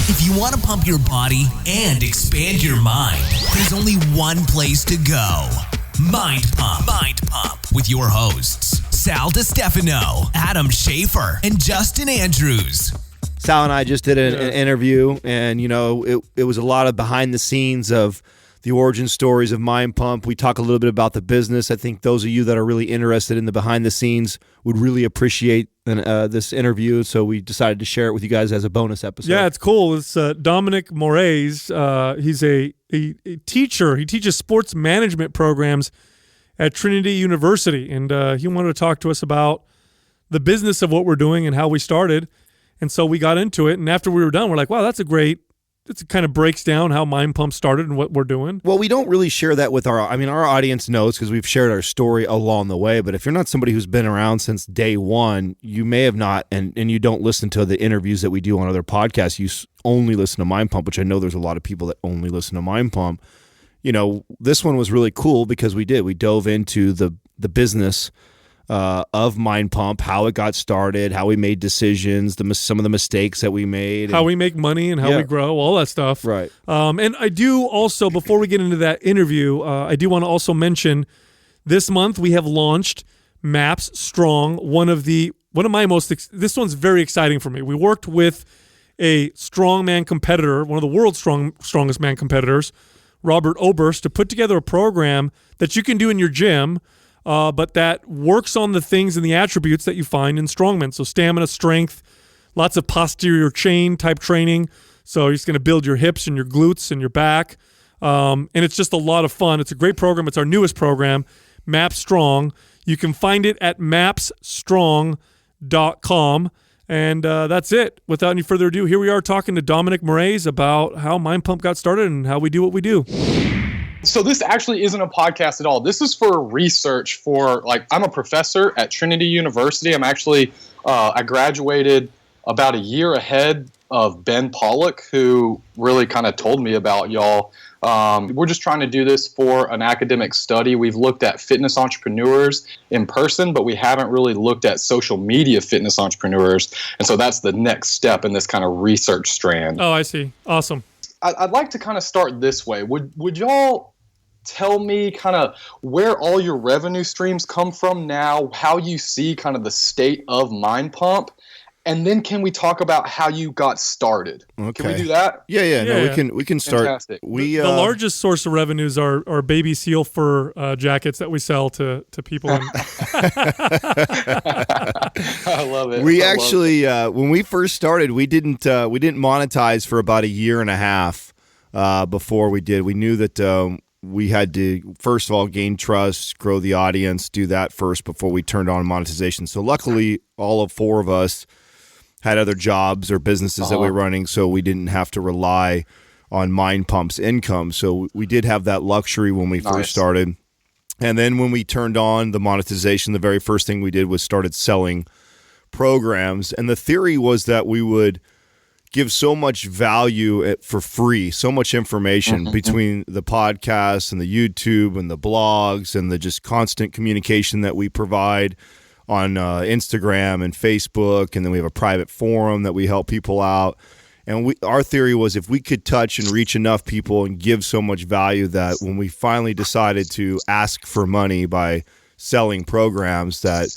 If you want to pump your body and expand your mind, there's only one place to go. Mind Pump. Mind Pump with your hosts, Sal DiStefano, Adam Schaefer, and Justin Andrews. Sal and I just did an interview, and it was a lot of behind the scenes of the origin stories of Mind Pump. We talk a little bit about the business. I think those of you that are really interested in the behind the scenes would really appreciate this interview, so we decided to share it with you guys as a bonus episode. Yeah, it's cool. It's Dominic Morais. He's a teacher. He teaches sports management programs at Trinity University, and he wanted to talk to us about the business of what we're doing and how we started. And so we got into it, and after we were done, we're like, wow, it kind of breaks down how Mind Pump started and what we're doing. Well, we don't really share that with our audience knows because we've shared our story along the way, but if you're not somebody who's been around since day one, you may have not, and you don't listen to the interviews that we do on other podcasts, you only listen to Mind Pump, which I know there's a lot of people that only listen to Mind Pump. This one was really cool because we dove into the business of Mind Pump, how it got started, how we made decisions, some of the mistakes that we made. How we make money and how we grow, all that stuff. Right. And I do also, before we get into that interview, I do want to also mention this month we have launched MAPS Strong, this one's very exciting for me. We worked with a strongman competitor, one of the world's strongest man competitors, Robert Oberst, to put together a program that you can do in your gym, but that works on the things and the attributes that you find in strongmen. So stamina, strength, lots of posterior chain type training. So he's going to build your hips and your glutes and your back. And it's just a lot of fun. It's a great program. It's our newest program, MAPS Strong. You can find it at mapsstrong.com. And that's it. Without any further ado, here we are talking to Dominic Morais about how Mind Pump got started and how we do what we do. So this actually isn't a podcast at all. This is for research for, I'm a professor at Trinity University. I'm actually, I graduated about a year ahead of Ben Pollock, who really kind of told me about y'all. We're just trying to do this for an academic study. We've looked at fitness entrepreneurs in person, but we haven't really looked at social media fitness entrepreneurs. And so that's the next step in this kind of research strand. Oh, I see. Awesome. I'd like to kind of start this way. Would y'all tell me kind of where all your revenue streams come from now, how you see kind of the state of Mind Pump, and then can we talk about how you got started? Okay. Can we do that? Yeah. We can start. Fantastic. The largest source of revenues are baby seal fur jackets that we sell to people. I love it. We actually, when we first started, we didn't monetize for about a year and a half before we did. We knew that we had to, first of all, gain trust, grow the audience, do that first before we turned on monetization. So luckily, all of four of us had other jobs or businesses that we were running, so we didn't have to rely on Mind Pump's income. So we did have that luxury when we first started. And then when we turned on the monetization, the very first thing we did was started selling programs. And the theory was that we would give so much value for free, so much information between the podcasts and the YouTube and the blogs and the just constant communication that we provide on Instagram and Facebook, and then we have a private forum that we help people out. And our theory was if we could touch and reach enough people and give so much value that when we finally decided to ask for money by selling programs, that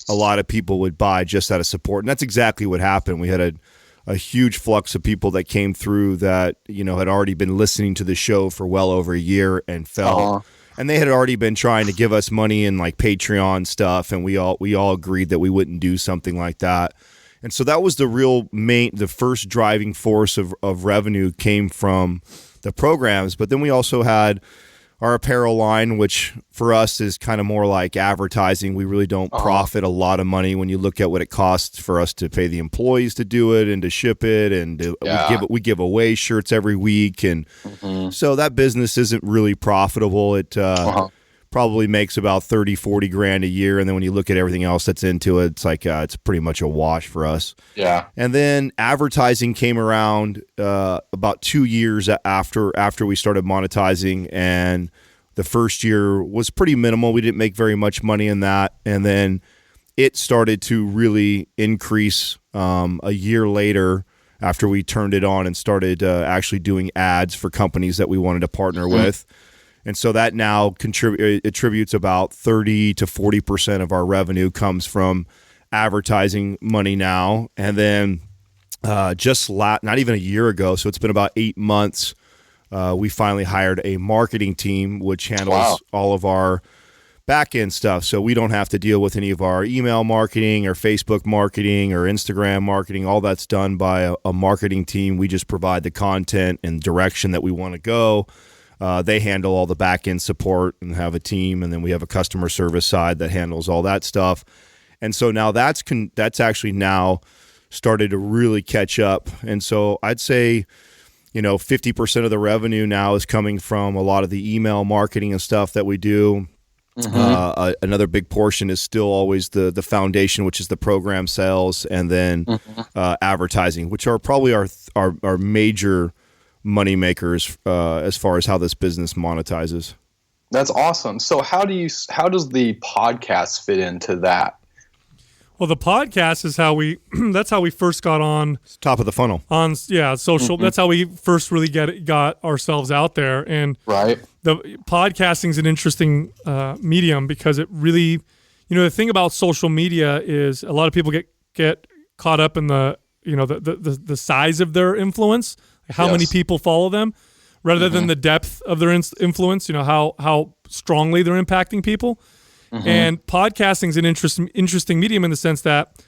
a lot of people would buy just out of support. And that's exactly what happened. We had a huge flux of people that came through that, had already been listening to the show for well over a year and felt, and they had already been trying to give us money in like Patreon stuff. And we all agreed that we wouldn't do something like that. And so that was the first driving force of revenue came from the programs. But then we also had our apparel line, which for us is kind of more like advertising. We really don't profit a lot of money when you look at what it costs for us to pay the employees to do it and to ship it. And we give away shirts every week. And so that business isn't really profitable. It probably makes about 30, 40 grand a year. And then when you look at everything else that's into it, it's like it's pretty much a wash for us. Yeah. And then advertising came around about 2 years after we started monetizing. And the first year was pretty minimal. We didn't make very much money in that. And then it started to really increase a year later after we turned it on and started actually doing ads for companies that we wanted to partner with. And so that now attributes about 30 to 40% of our revenue comes from advertising money now. And then not even a year ago, so it's been about 8 months, we finally hired a marketing team, which handles all of our back-end stuff. So we don't have to deal with any of our email marketing or Facebook marketing or Instagram marketing. All that's done by a marketing team. We just provide the content and direction that we want to go. They handle all the back-end support and have a team, and then we have a customer service side that handles all that stuff. And so now that's actually now started to really catch up. And so I'd say, 50% of the revenue now is coming from a lot of the email marketing and stuff that we do. Another big portion is still always the foundation, which is the program sales, and then advertising, which are probably our major money makers as far as how this business monetizes. That's awesome. So how does the podcast fit into that? Well, the podcast is how that's how we first got on. It's top of the funnel. On social. That's how we first really got ourselves out there. And the podcasting is an interesting medium because it really, the thing about social media is a lot of people get caught up in the size of their influence, how many people follow them, rather than the depth of their influence. How strongly they're impacting people. And podcasting is an interesting medium in the sense that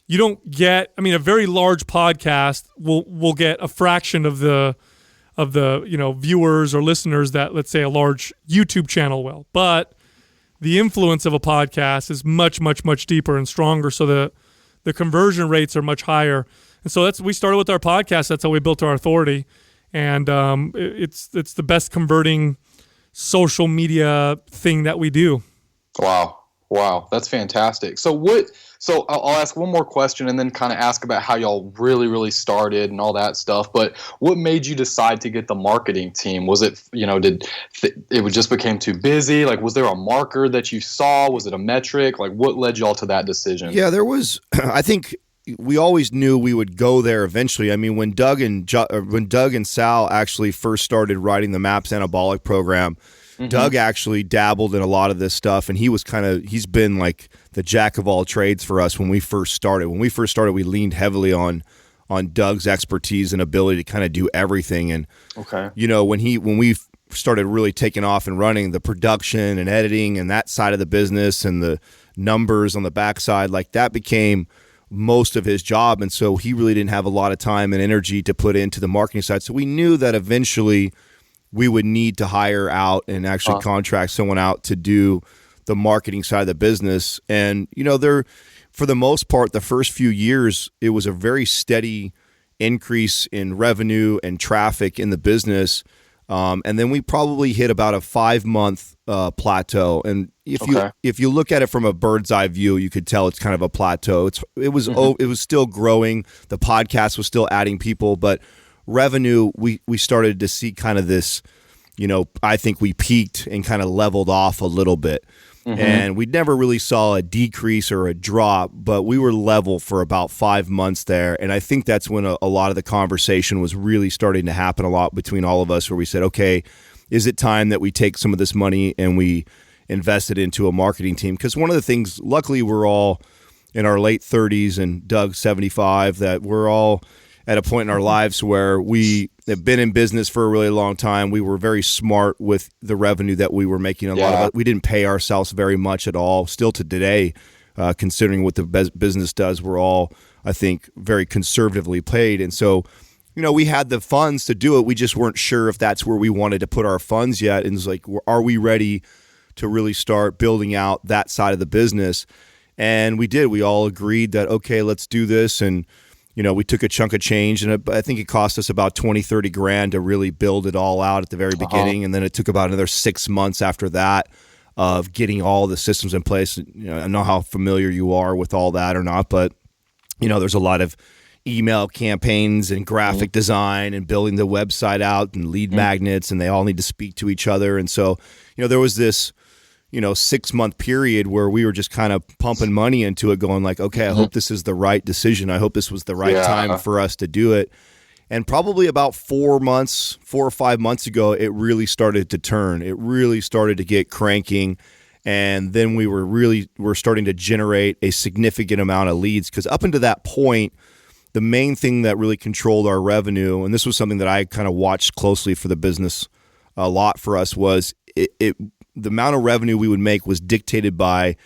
you don't get. A very large podcast will get a fraction of the viewers or listeners that, let's say, a large YouTube channel will. But the influence of a podcast is much, much, much deeper and stronger. So the conversion rates are much higher. And so we started with our podcast. That's how we built our authority, and it's the best converting social media thing that we do. Wow, that's fantastic. So I'll ask one more question and then kind of ask about how y'all really, really started and all that stuff. But what made you decide to get the marketing team? Was it, it just became too busy? Like, was there a marker that you saw? Was it a metric? Like, what led y'all to that decision? Yeah, there was. I think we always knew we would go there eventually. When Doug and Sal actually first started writing the MAPS Anabolic program, Doug actually dabbled in a lot of this stuff, and he's been like the jack of all trades for us when we first started. When we first started, we leaned heavily on Doug's expertise and ability to kind of do everything. And when we started really taking off and running, the production and editing and that side of the business and the numbers on the backside, like that became most of his job. And so he really didn't have a lot of time and energy to put into the marketing side. So we knew that eventually we would need to hire out and actually contract someone out to do the marketing side of the business. And, for the most part, the first few years, it was a very steady increase in revenue and traffic in the business. And then we probably hit about a 5-month plateau. And if you look at it from a bird's eye view, you could tell it's kind of a plateau. It was still growing. The podcast was still adding people, but revenue, we started to see kind of this, I think we peaked and kind of leveled off a little bit. And we never really saw a decrease or a drop, but we were level for about 5 months there. And I think that's when a lot of the conversation was really starting to happen a lot between all of us, where we said, okay, is it time that we take some of this money and we invest it into a marketing team? Because one of the things, luckily we're all in our late 30s and Doug's 75, that we're all at a point in our lives where we have been in business for a really long time. We were very smart with the revenue that we were making. A lot of it, we didn't pay ourselves very much at all. Still to today, considering what the business does, we're all, I think, very conservatively paid. And so, we had the funds to do it. We just weren't sure if that's where we wanted to put our funds yet. And it's like, are we ready to really start building out that side of the business? And we did. We all agreed that, okay, let's do this. And we took a chunk of change, and I think it cost us about $20,000-$30,000 to really build it all out at the very beginning. And then it took about another 6 months after that of getting all the systems in place. I don't know how familiar you are with all that or not, but there's a lot of email campaigns and graphic design and building the website out and lead magnets, and they all need to speak to each other. And so, there was this 6-month period where we were just kind of pumping money into it, going like, okay, I hope this is the right decision. I hope this was the right time for us to do it. And probably about 4 or 5 months ago, it really started to turn. It really started to get cranking. And then we're starting to generate a significant amount of leads, because up until that point, the main thing that really controlled our revenue, and this was something that I kind of watched closely for the business a lot for us, was the amount of revenue we would make was dictated by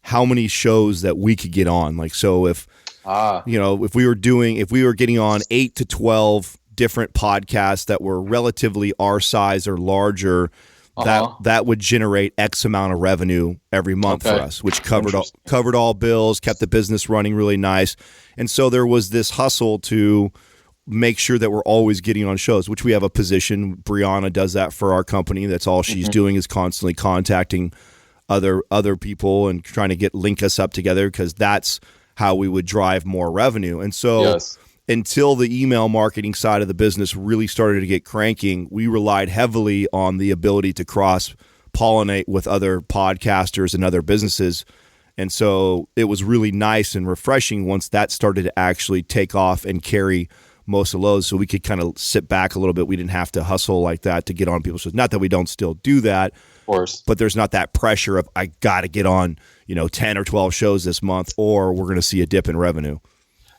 how many shows that we could get on. Like, so if we were getting on 8 to 12 different podcasts that were relatively our size or larger, that would generate X amount of revenue every month for us, which covered all bills, kept the business running really nice. And so there was this hustle to make sure that we're always getting on shows, which we have a position. Brianna does that for our company. That's all she's doing, is constantly contacting other people and trying to link us up together, because that's how we would drive more revenue. And so until the email marketing side of the business really started to get cranking, we relied heavily on the ability to cross-pollinate with other podcasters and other businesses. And so it was really nice and refreshing once that started to actually take off and carry most of those, so we could kind of sit back a little bit. We didn't have to hustle like that to get on people's shows. Not that we don't still do that, of course, but there's not that pressure of, I got to get on 10 or 12 shows this month, or we're going to see a dip in revenue.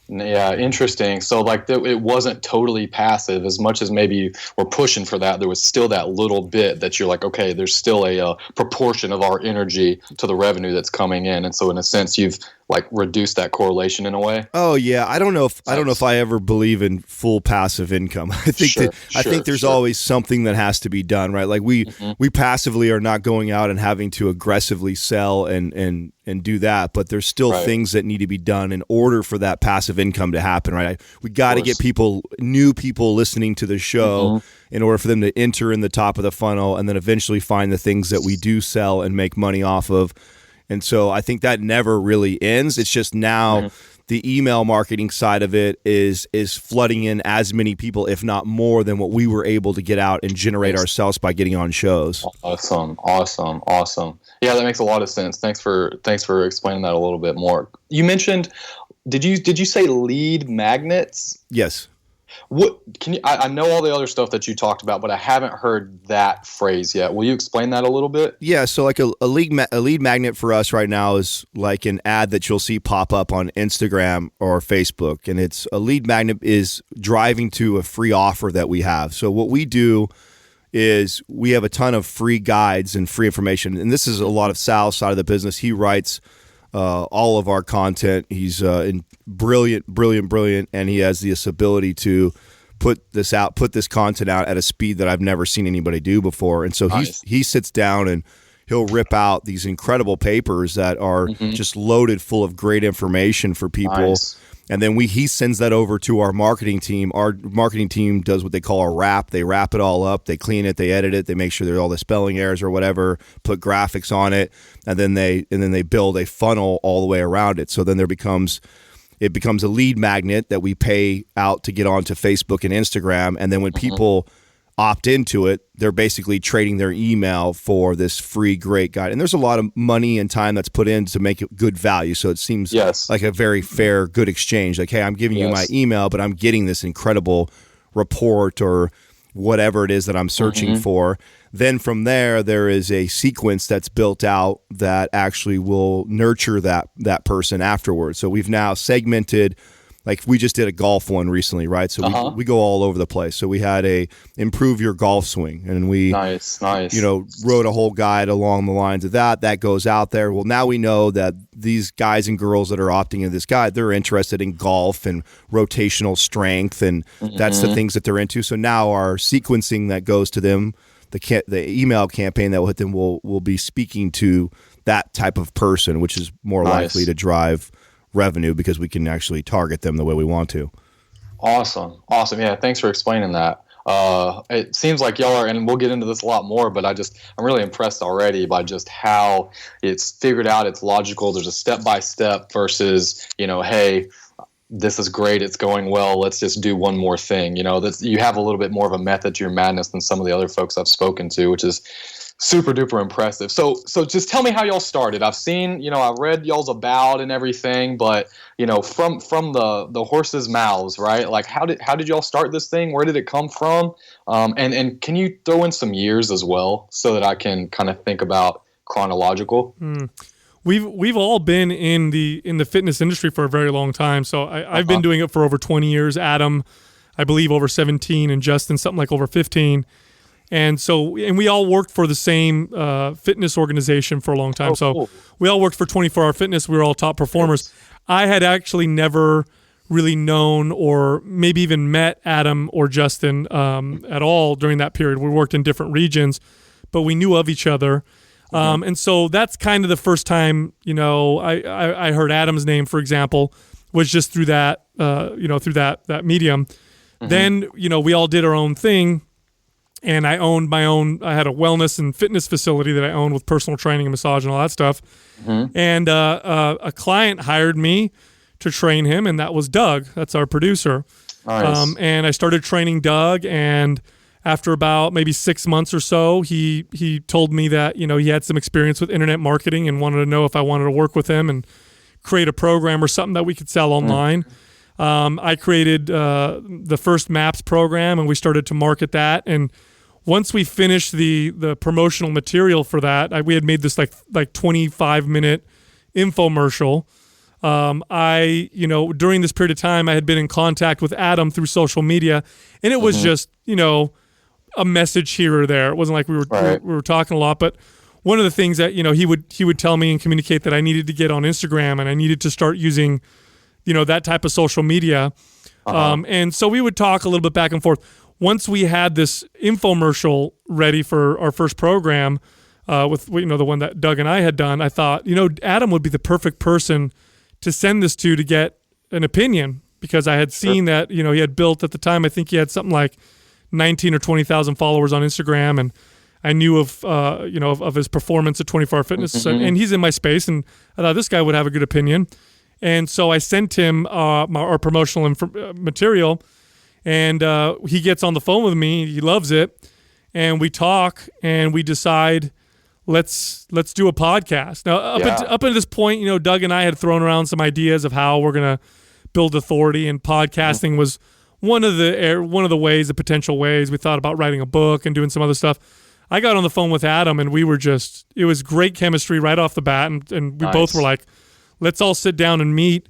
Yeah, interesting. So it wasn't totally passive. As much as maybe we're pushing for that, there was still that little bit that you're like, okay, there's still a proportion of our energy to the revenue that's coming in. And so in a sense, you've reduced that correlation in a way. Oh yeah, I don't know if I ever believe in full passive income. I think there's always something that has to be done, right? Like we passively are not going out and having to aggressively sell and do that, but there's still things that need to be done in order for that passive income to happen, right? We got to get new people listening to the show in order for them to enter in the top of the funnel, and then eventually find the things that we do sell and make money off of. And so I think that never really ends. It's just now the email marketing side of it is flooding in as many people, if not more, than what we were able to get out and generate ourselves by getting on shows. Awesome. Yeah, that makes a lot of sense. Thanks for explaining that a little bit more. You mentioned, did you say lead magnets? Yes. What can you? I know all the other stuff that you talked about, but I haven't heard that phrase yet. Will you explain that a little bit? Yeah, so like a lead magnet for us right now is like an ad that you'll see pop up on Instagram or Facebook, and it's a lead magnet is driving to a free offer that we have. So what we do is we have a ton of free guides and free information, and this is a lot of Sal's side of the business. He writes all of our content. He's brilliant, and he has this ability to put this content out at a speed that I've never seen anybody do before. And so he sits down and he'll rip out these incredible papers that are just loaded full of great information for people. Nice. And then he sends that over to our marketing team. Our marketing team does what they call a wrap. They wrap it all up. They clean it. They edit it. They make sure there's all the spelling errors or whatever, put graphics on it. And then they build a funnel all the way around it. So then it becomes a lead magnet that we pay out to get onto Facebook and Instagram. And then when people opt into it, they're basically trading their email for this free great guide. And there's a lot of money and time that's put in to make it good value. So it seems like a very fair, good exchange. Like, hey, I'm giving you my email, but I'm getting this incredible report or whatever it is that I'm searching for. Then from there is a sequence that's built out that actually will nurture that person afterwards. So we've now segmented. Like we just did a golf one recently, right? So we go all over the place. So we had a improve your golf swing, and we nice. Wrote a whole guide along the lines of that goes out there. Well, now we know that these guys and girls that are opting into this guide, they're interested in golf and rotational strength, and that's the things that they're into. So now our sequencing that goes to them, the email campaign that will hit them will be speaking to that type of person, which is more likely to drive revenue because we can actually target them the way we want to. Awesome. Yeah, thanks for explaining that. It seems like y'all are, and we'll get into this a lot more, but I'm really impressed already by just how it's figured out. It's logical. There's a step-by-step versus, hey, this is great. It's going well. Let's just do one more thing. You have a little bit more of a method to your madness than some of the other folks I've spoken to, which is Super duper impressive. So just tell me how y'all started. I've seen, I read y'all's about and everything, but from the horse's mouths, right? Like how did y'all start this thing? Where did it come from? And can you throw in some years as well so that I can kind of think about chronological? We've all been in the fitness industry for a very long time. So I've been doing it for over 20 years. Adam, I believe over 17, and Justin something like over 15. And we all worked for the same fitness organization for a long time. So cool. We all worked for 24 Hour Fitness. We were all top performers. I had actually never really known or maybe even met Adam or Justin at all during that period. We worked in different regions, but we knew of each other. And so that's kind of the first time, I heard Adam's name, for example, was just through that, through that medium. Then, we all did our own thing. And I owned I had a wellness and fitness facility that I owned with personal training and massage and all that stuff. And a client hired me to train him, and that was Doug. That's our producer. Nice. And I started training Doug, and after about maybe 6 months or so, he told me that, he had some experience with internet marketing and wanted to know if I wanted to work with him and create a program or something that we could sell online. I created the first MAPS program, and we started to market that. And once we finished the promotional material for that, we had made this like 25-minute infomercial. During this period of time, I had been in contact with Adam through social media, and it was just, a message here or there. It wasn't like we were talking a lot, but one of the things that, he would tell me and communicate that I needed to get on Instagram and I needed to start using, that type of social media. And so we would talk a little bit back and forth. Once we had this infomercial ready for our first program, with the one that Doug and I had done, I thought, Adam would be the perfect person to send this to get an opinion, because I had seen that, he had built at the time, I think he had something like 19 or 20,000 followers on Instagram, and I knew of his performance at 24 Hour Fitness, and he's in my space, and I thought this guy would have a good opinion. And so I sent him our promotional material, and he gets on the phone with me. He loves it, and we talk, and we decide let's do a podcast. Now, up until this point, Doug and I had thrown around some ideas of how we're gonna build authority, and podcasting was one of the ways, the potential ways. We thought about writing a book and doing some other stuff. I got on the phone with Adam, and it was great chemistry right off the bat, and we both were like, let's all sit down and meet.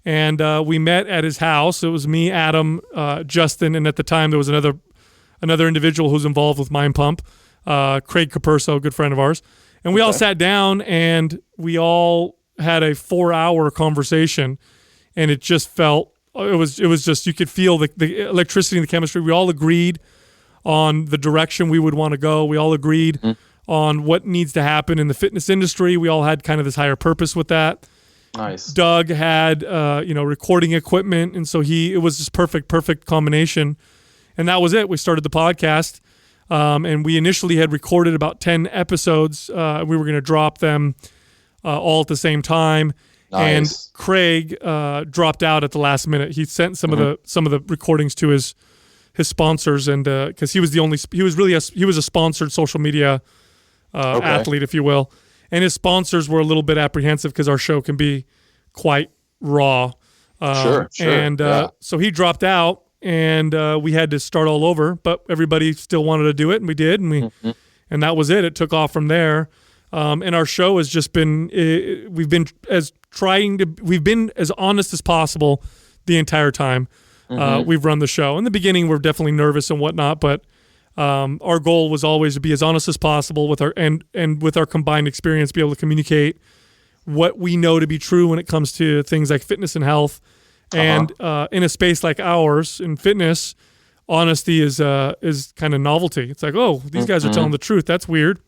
And we met at his house. It was me, Adam, Justin, and at the time there was another individual who's involved with Mind Pump, Craig Capurso, a good friend of ours. And we all sat down, and we all had a 4-hour conversation, and it just felt, it was just, you could feel the electricity and the chemistry. We all agreed on the direction we would want to go. We all agreed on what needs to happen in the fitness industry. We all had kind of this higher purpose with that. Nice. Doug had, recording equipment, and so it was this perfect combination, and that was it. We started the podcast, and we initially had recorded about 10 episodes. We were going to drop them all at the same time. Nice. And Craig dropped out at the last minute. He sent some of the recordings to his sponsors, and because he was a sponsored social media athlete, if you will. And his sponsors were a little bit apprehensive because our show can be quite raw. Sure. And so he dropped out, and we had to start all over. But everybody still wanted to do it, and we did, and that was it. It took off from there. And our show has just been we've been as honest as possible the entire time we've run the show. In the beginning, we're definitely nervous and whatnot, but our goal was always to be as honest as possible with our and with our combined experience, be able to communicate what we know to be true when it comes to things like fitness and health. And in a space like ours in fitness, honesty is kind of novelty. It's like, oh, these guys are telling the truth. That's weird.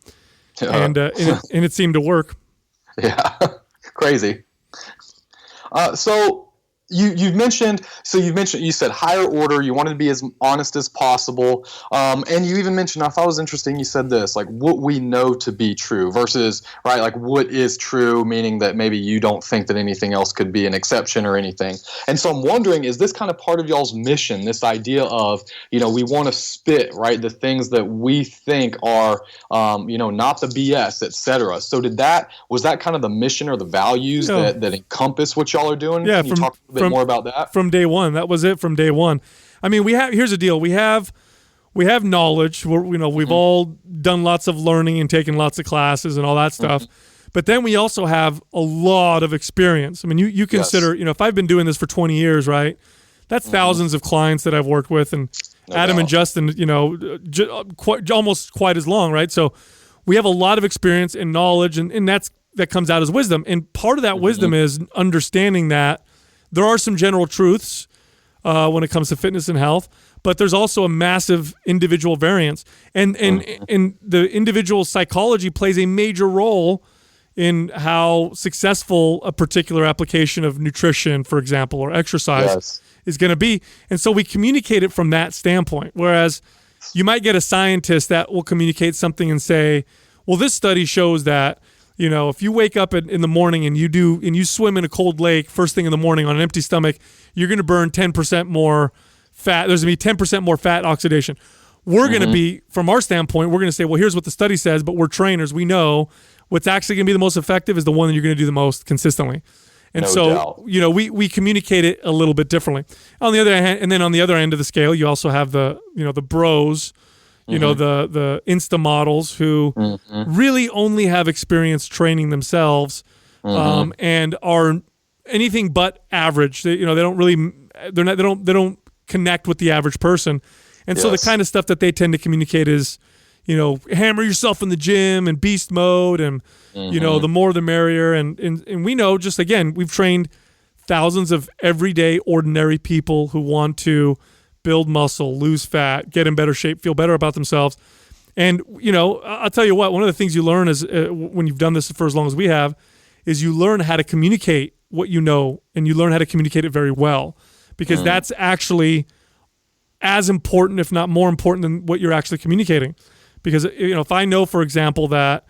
And it seemed to work. Yeah, crazy. So you've mentioned you said higher order, you wanted to be as honest as possible, and you even mentioned, I thought it was interesting, you said this, like what we know to be true versus, right, like what is true, meaning that maybe you don't think that anything else could be an exception or anything. And so I'm wondering, is this kind of part of y'all's mission, this idea of, we want to spit, right, the things that we think are not the BS, etc. So was that kind of the mission or the values that encompass what y'all are doing? Yeah, Can you talk a bit more about that? From day one. That was it from day one. I mean, here's the deal. We have knowledge. We've all done lots of learning and taken lots of classes and all that stuff. But then we also have a lot of experience. I mean, you consider, if I've been doing this for 20 years, right? That's thousands of clients that I've worked with, and Adam and Justin, almost quite as long, right? So we have a lot of experience and knowledge, and that comes out as wisdom. And part of that wisdom is understanding that there are some general truths when it comes to fitness and health, but there's also a massive individual variance. And the individual psychology plays a major role in how successful a particular application of nutrition, for example, or exercise is going to be. And so we communicate it from that standpoint. Whereas you might get a scientist that will communicate something and say, well, this study shows that, if you wake up in the morning and you swim in a cold lake first thing in the morning on an empty stomach, you're going to burn 10% more fat. There's going to be 10% more fat oxidation. We're going to be, from our standpoint, we're going to say, well, here's what the study says, but we're trainers. We know what's actually going to be the most effective is the one that you're going to do the most consistently. And we communicate it a little bit differently. On the other hand, and then on the other end of the scale, you also have the bros, the Insta models who really only have experience training themselves, and are anything but average. They don't connect with the average person. And so the kind of stuff that they tend to communicate is, hammer yourself in the gym and beast mode, and the more the merrier. And we know, just again, we've trained thousands of everyday ordinary people who want to build muscle, lose fat, get in better shape, feel better about themselves. And I'll tell you what, one of the things you learn is when you've done this for as long as we have, is you learn how to communicate what you know, and you learn how to communicate it very well, because that's actually as important, if not more important, than what you're actually communicating. Because if I know, for example, that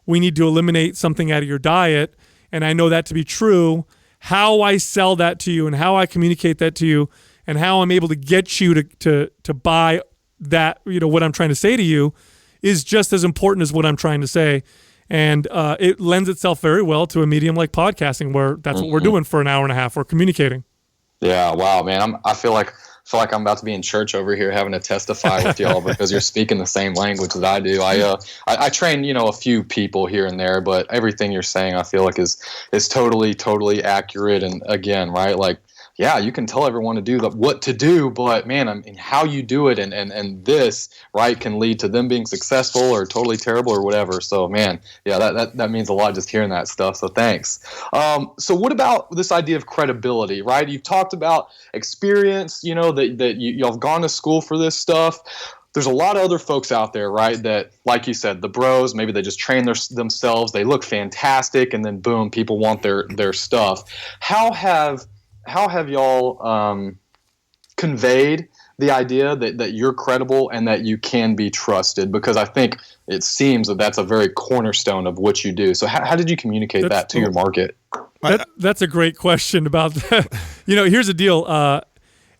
we need to eliminate something out of your diet, and I know that to be true, how I sell that to you and how I communicate that to you and how I'm able to get you to buy that, what I'm trying to say to you, is just as important as what I'm trying to say. And it lends itself very well to a medium like podcasting, where that's what we're doing for an hour and a half. We're communicating. Yeah, wow, man. I feel like I'm about to be in church over here having to testify with y'all because you're speaking the same language that I do. I train, a few people here and there, but everything you're saying I feel like is totally accurate. And again, right, like, yeah, you can tell everyone to do what to do, but man, I mean, how you do it and this, right, can lead to them being successful or totally terrible or whatever. So man, yeah, that means a lot just hearing that stuff. So thanks. So what about this idea of credibility, right? You've talked about experience, that y'all have gone to school for this stuff. There's a lot of other folks out there, right, that, like you said, the bros, maybe they just train themselves, they look fantastic, and then boom, people want their stuff. How have y'all conveyed the idea that you're credible and that you can be trusted? Because I think it seems that that's a very cornerstone of what you do. So how did you communicate that to your market? That's a great question about that. Here's the deal.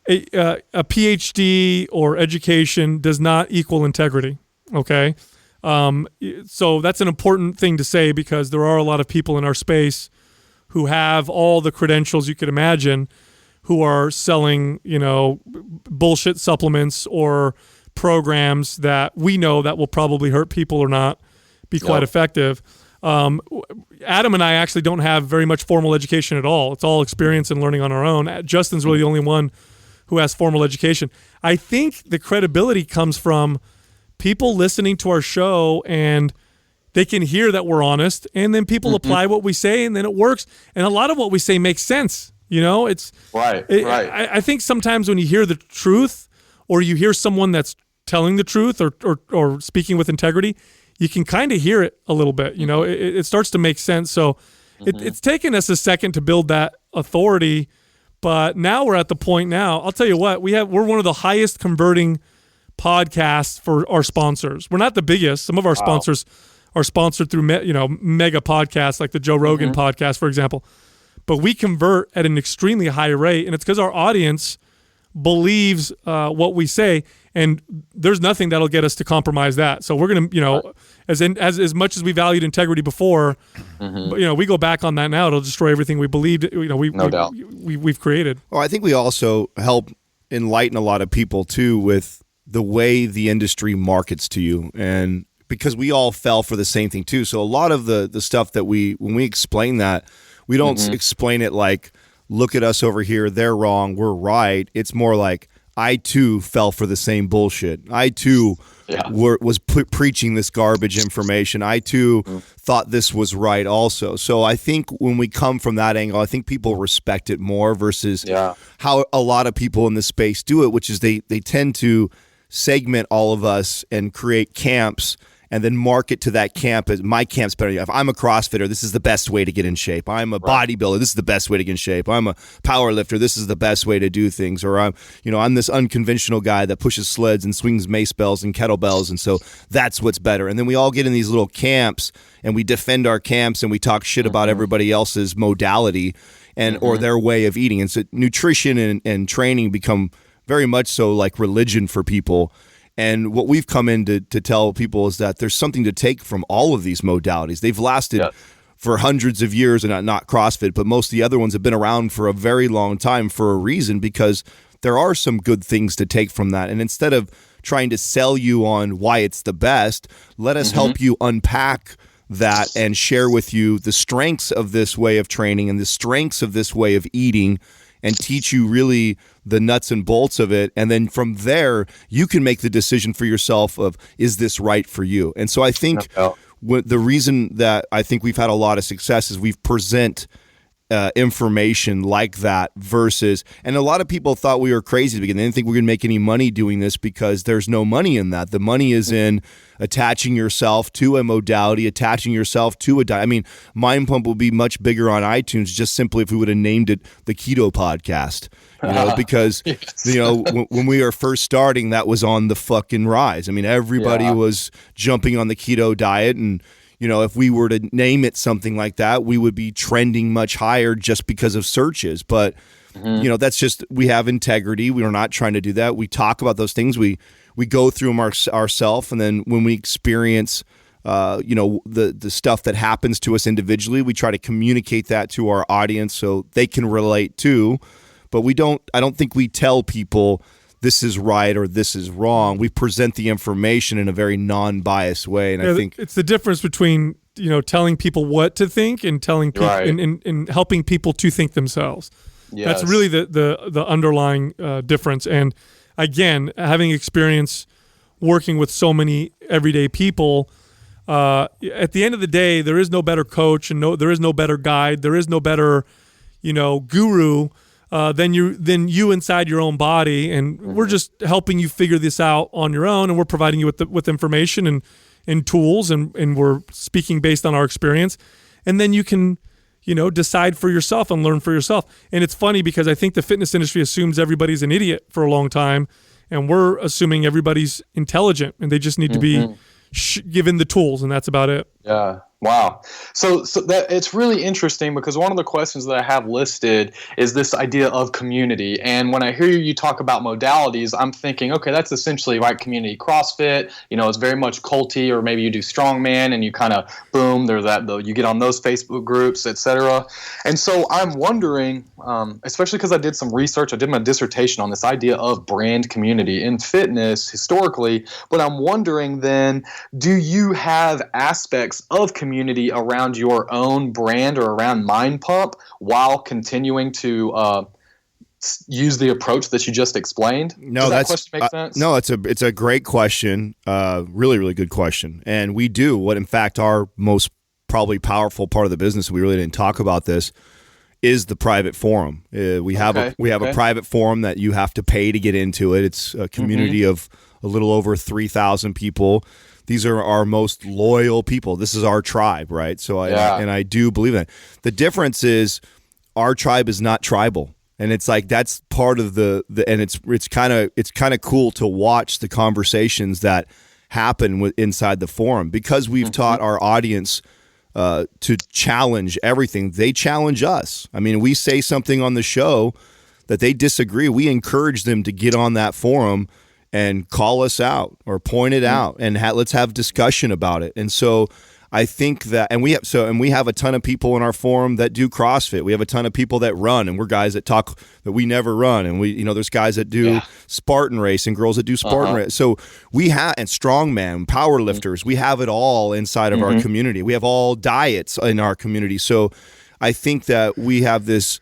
A PhD or education does not equal integrity, okay? So that's an important thing to say, because there are a lot of people in our space who have all the credentials you could imagine, who are selling, bullshit supplements or programs that we know that will probably hurt people or not be quite effective. Adam and I actually don't have very much formal education at all. It's all experience and learning on our own. Justin's really the only one who has formal education. I think the credibility comes from people listening to our show, and they can hear that we're honest, and then people apply what we say, and then it works. And a lot of what we say makes sense. It's right. I think sometimes when you hear the truth, or you hear someone that's telling the truth or speaking with integrity, you can kind of hear it a little bit. It starts to make sense. So it's taken us a second to build that authority, But now we're at the point now. I'll tell you what, we're one of the highest converting podcasts for our sponsors. We're not the biggest. Some of our sponsors are sponsored through mega podcasts like the Joe Rogan podcast, for example. But we convert at an extremely high rate, and it's because our audience believes what we say, and there's nothing that'll get us to compromise that. So we're gonna, as much as we valued integrity before, but, we go back on that now. It'll destroy everything we believed. No doubt. We've created. Well, I think we also help enlighten a lot of people too with the way the industry markets to you, and because we all fell for the same thing too. So a lot of the stuff that when we explain that, we don't explain it like, look at us over here, they're wrong, we're right. It's more like, I too fell for the same bullshit. I too was preaching this garbage information. I too thought this was right also. So I think when we come from that angle, I think people respect it more versus how a lot of people in this space do it, which is they tend to segment all of us and create camps and then market to that camp as my camp's better. If I'm a CrossFitter, this is the best way to get in shape. I'm a bodybuilder, this is the best way to get in shape. I'm a power lifter, this is the best way to do things. Or I'm this unconventional guy that pushes sleds and swings mace bells and kettlebells, and so that's what's better. And then we all get in these little camps and we defend our camps and we talk shit about everybody else's modality and or their way of eating. And so nutrition and training become very much so like religion for people. And what we've come in to tell people is that there's something to take from all of these modalities. They've lasted for hundreds of years, and not CrossFit, but most of the other ones have been around for a very long time for a reason, because there are some good things to take from that. And instead of trying to sell you on why it's the best, let us help you unpack that and share with you the strengths of this way of training and the strengths of this way of eating, and teach you really the nuts and bolts of it. And then from there, you can make the decision for yourself of, is this right for you? And so I think the reason that I think we've had a lot of success is we've present information like that versus, and a lot of people thought we were crazy because they didn't think we were going to make any money doing this, because there's no money in that. The money is in attaching yourself to a modality, attaching yourself to a diet. I mean, Mind Pump will be much bigger on iTunes just simply if we would have named it the Keto Podcast, because when we were first starting, that was on the fucking rise. I mean, everybody was jumping on the keto diet, and if we were to name it something like that, we would be trending much higher just because of searches. But, that's just, we have integrity. We are not trying to do that. We talk about those things. We go through them ourselves. And then when we experience, the stuff that happens to us individually, we try to communicate that to our audience so they can relate too. But I don't think we tell people this is right or this is wrong. We present the information in a very non-biased way, and I think it's the difference between telling people what to think and telling people and helping people to think themselves. Yes. That's really the underlying difference. And again, having experience working with so many everyday people, at the end of the day, there is no better coach and there is no better guide. There is no better guru than you inside your own body, and we're just helping you figure this out on your own, and we're providing you with information and tools, and we're speaking based on our experience, and then you can decide for yourself and learn for yourself. And it's funny because I think the fitness industry assumes everybody's an idiot for a long time, and we're assuming everybody's intelligent and they just need to be given the tools, and that's about it. Yeah. Wow. So that it's really interesting, because one of the questions that I have listed is this idea of community. And when I hear you talk about modalities, I'm thinking, okay, that's essentially like community CrossFit. It's very much culty, or maybe you do strongman and you kind of boom, there's that, you get on those Facebook groups, etc. And so I'm wondering, especially because I did some research, I did my dissertation on this idea of brand community in fitness historically, but I'm wondering then, do you have aspects of community around your own brand or around Mind Pump while continuing to use the approach that you just explained? No, Does that question make sense? No, it's a great question. Really, really good question. And we do what, in fact, our most probably powerful part of the business, we really didn't talk about this, is the private forum. We have a private forum that you have to pay to get into it. It's a community of a little over 3,000 people. These are our most loyal people. This is our tribe, right? So I do believe that. The difference is our tribe is not tribal. And it's like that's part of the and it's kind of cool to watch the conversations that happen inside the forum, because we've taught our audience to challenge everything. They challenge us. I mean, we say something on the show that they disagree. We encourage them to get on that forum and call us out or point it out, and let's have discussion about it. And so I think that, and we have a ton of people in our forum that do CrossFit. We have a ton of people that run, and we're guys that talk that we never run. And there's guys that do Spartan race and girls that do Spartan race. So we have, and strongman, power lifters, we have it all inside of our community. We have all diets in our community. So I think that we have this,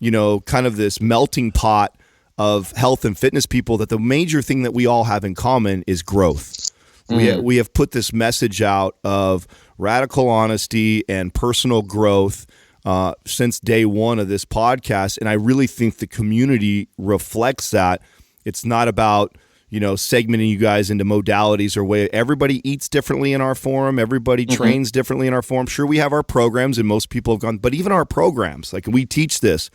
kind of this melting pot of health and fitness people, that the major thing that we all have in common is growth. We have put this message out of radical honesty and personal growth since day one of this podcast, and I really think the community reflects that. It's not about segmenting you guys into modalities or way. Everybody eats differently in our forum. Everybody trains differently in our forum. Sure, we have our programs, and most people have gone, but even our programs, like we teach this,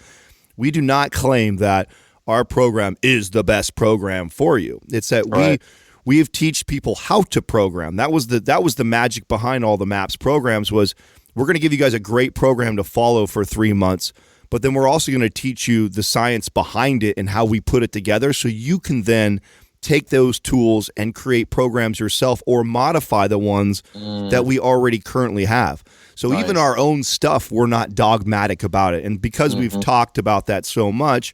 we do not claim that our program is the best program for you. It's that we have teach people how to program. That was the magic behind all the MAPS programs, was we're going to give you guys a great program to follow for 3 months, but then we're also going to teach you the science behind it and how we put it together, so you can then take those tools and create programs yourself or modify the ones that we already currently have. So even our own stuff, we're not dogmatic about it. And because we've talked about that so much,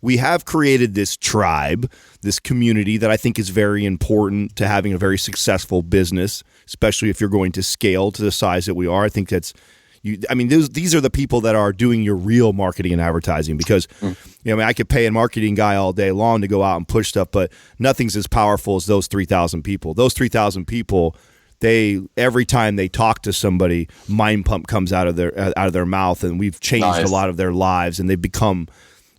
we have created this tribe, this community that I think is very important to having a very successful business, especially if you're going to scale to the size that we are. I think that's these are the people that are doing your real marketing and advertising, because I could pay a marketing guy all day long to go out and push stuff, but nothing's as powerful as those 3,000 people. Those 3,000 people, every time they talk to somebody, mind pump comes out of their mouth, and we've changed a lot of their lives, and they've become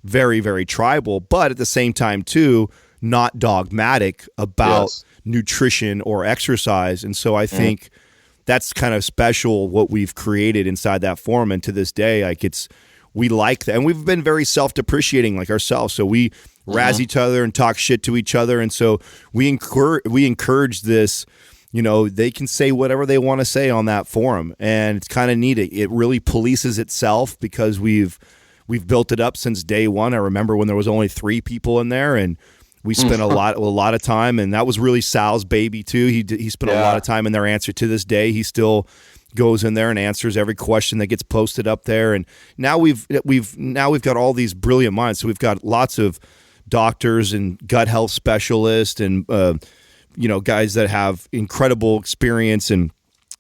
very, very tribal, but at the same time too, not dogmatic about nutrition or exercise. And so I think that's kind of special what we've created inside that forum. And to this day, we like that. And we've been very self-depreciating like ourselves. So we razz each other and talk shit to each other. And so we encourage this, they can say whatever they want to say on that forum. And it's kind of neat. It really polices itself, because we've built it up since day one. I remember when there was only 3 people in there, and we spent a lot of time, and that was really Sal's baby too. He spent a lot of time in there. Answer to this day, he still goes in there and answers every question that gets posted up there. And now we've got all these brilliant minds. So we've got lots of doctors and gut health specialists, and guys that have incredible experience in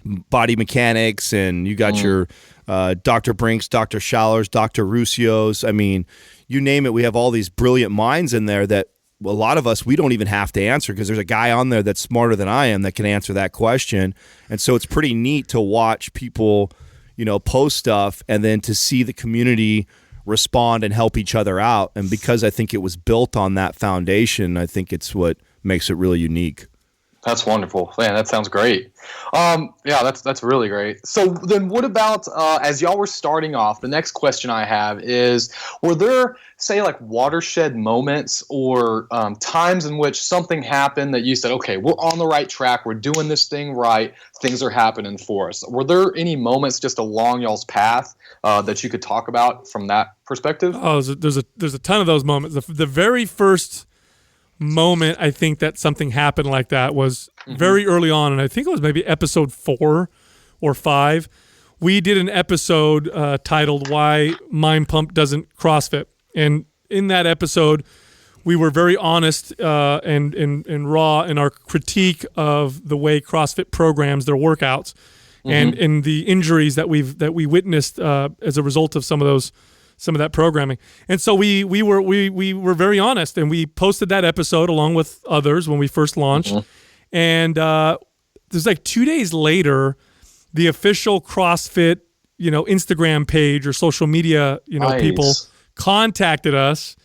body mechanics, and you got your Dr. Brinks, Dr. Schallers, Dr. Russios. I mean, you name it. We have all these brilliant minds in there that a lot of us, we don't even have to answer, because there's a guy on there that's smarter than I am that can answer that question. And so it's pretty neat to watch people, post stuff, and then to see the community respond and help each other out. And because I think it was built on that foundation, I think it's what makes it really unique. That's wonderful, man. That sounds great. That's really great. So then, what about as y'all were starting off? The next question I have is: were there, say, like watershed moments or times in which something happened that you said, "Okay, we're on the right track. We're doing this thing right. Things are happening for us." Were there any moments just along y'all's path that you could talk about from that perspective? Oh, there's a ton of those moments. The very first moment I think that something happened like that was very early on, and I think it was maybe episode 4 or 5. We did an episode titled "Why Mind Pump Doesn't CrossFit," and in that episode we were very honest and raw in our critique of the way CrossFit programs their workouts, and in the injuries that we witnessed as a result of some of that programming. And so we were very honest, and we posted that episode along with others when we first launched. And there's like 2 days later, the official CrossFit, Instagram page or social media, people contacted us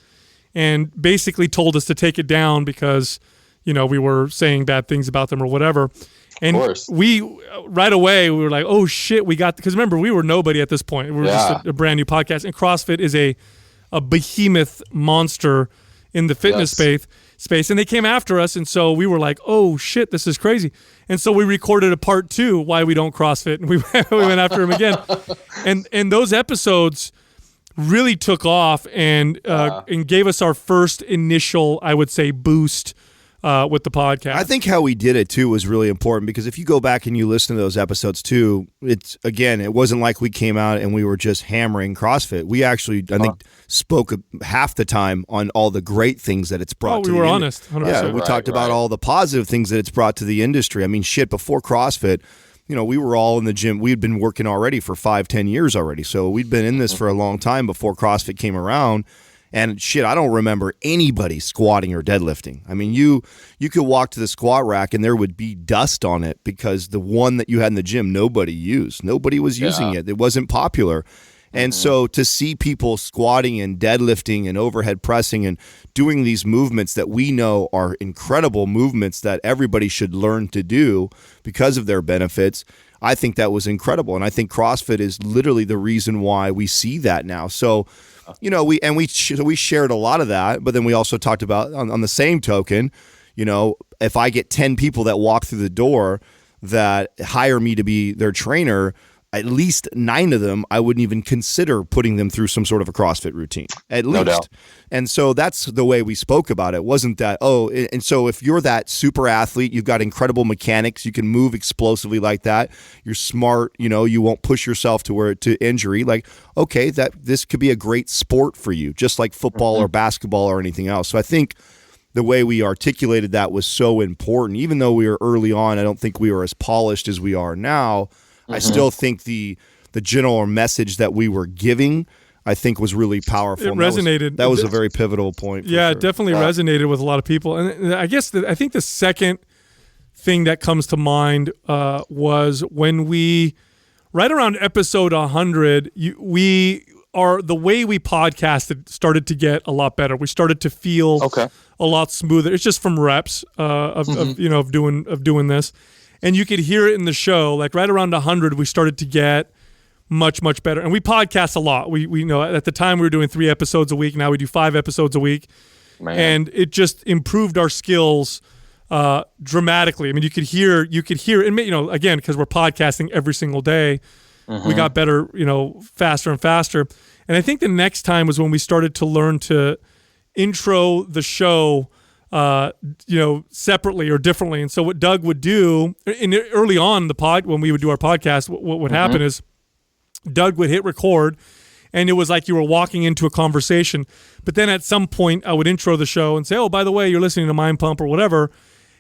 and basically told us to take it down because, we were saying bad things about them or whatever. And we right away we were like, oh shit, because remember, we were nobody at this point. We were just a brand new podcast, and CrossFit is a a behemoth monster in the fitness space, and they came after us, and so we were like, oh shit, this is crazy. And so we recorded a part 2, why we don't CrossFit, and we went after him again. And those episodes really took off and gave us our first initial, I would say, boost with the podcast. I think how we did it too was really important, because if you go back and you listen to those episodes too, it wasn't like we came out and we were just hammering CrossFit. We actually, I think, spoke half the time on all the great things that it's brought to we were honest, 100%. Yeah, we talked about all the positive things that it's brought to the industry. I mean, shit, before CrossFit, we were all in the gym. We had been working already for 5-10 years already. So we'd been in this for a long time before CrossFit came around. And shit, I don't remember anybody squatting or deadlifting. I mean, you could walk to the squat rack and there would be dust on it, because the one that you had in the gym, nobody used. Nobody was using it. It wasn't popular. And so to see people squatting and deadlifting and overhead pressing and doing these movements that we know are incredible movements that everybody should learn to do because of their benefits, I think that was incredible. And I think CrossFit is literally the reason why we see that now. So, we shared a lot of that, but then we also talked about on the same token, if I get 10 people that walk through the door that hire me to be their trainer, at least 9 of them, I wouldn't even consider putting them through some sort of a CrossFit routine, at least. No doubt. And so that's the way we spoke about it. It wasn't that, and so if you're that super athlete, you've got incredible mechanics, you can move explosively like that, you're smart, you won't push yourself to injury, like, okay, that this could be a great sport for you, just like football or basketball or anything else. So I think the way we articulated that was so important. Even though we were early on, I don't think we were as polished as we are now. I still think the general message that we were giving, I think, was really powerful. It resonated. That was a very pivotal point. Yeah, it definitely resonated with a lot of people. And I guess I think the second thing that comes to mind was when we, right around episode 100, the way we podcasted started to get a lot better. We started to feel a lot smoother. It's just from reps of doing this. And you could hear it in the show, like right around 100, we started to get much, much better. And we podcast a lot. We know at the time we were doing 3 episodes a week. Now we do 5 episodes a week. Man. And it just improved our skills dramatically. I mean, you could hear, and again, because we're podcasting every single day, we got better, faster and faster. And I think the next time was when we started to learn to intro the show separately or differently. And so what Doug would do early on when we would do our podcast, what would happen is Doug would hit record, and it was like you were walking into a conversation. But then at some point I would intro the show and say, oh, by the way, you're listening to Mind Pump or whatever.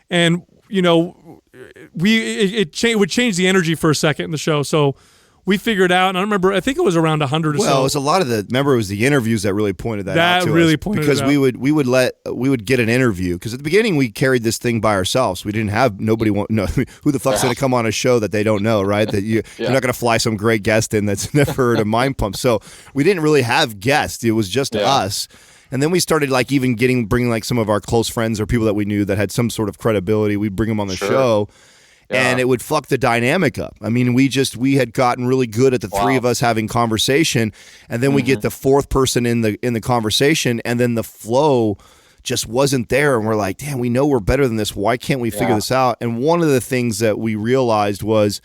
And, it would change the energy for a second in the show. So we figured out, and I think it was around 100 or so. Well, it was a lot of it was the interviews that really pointed that out to really us. Pointed because it out. we would get an interview, because at the beginning we carried this thing by ourselves. We didn't have who the fuck's going to come on a show that they don't know, right? That you're not going to fly some great guest in that's never heard of Mind Pump. So we didn't really have guests. It was just us. And then we started bringing like some of our close friends or people that we knew that had some sort of credibility. We'd bring them on the show. And it would fuck the dynamic up. I mean, we had gotten really good at the 3 of us having conversation, and then we get the 4th person in the conversation, and then the flow just wasn't there. And we're like, damn, we know we're better than this. Why can't we figure this out? And one of the things that we realized was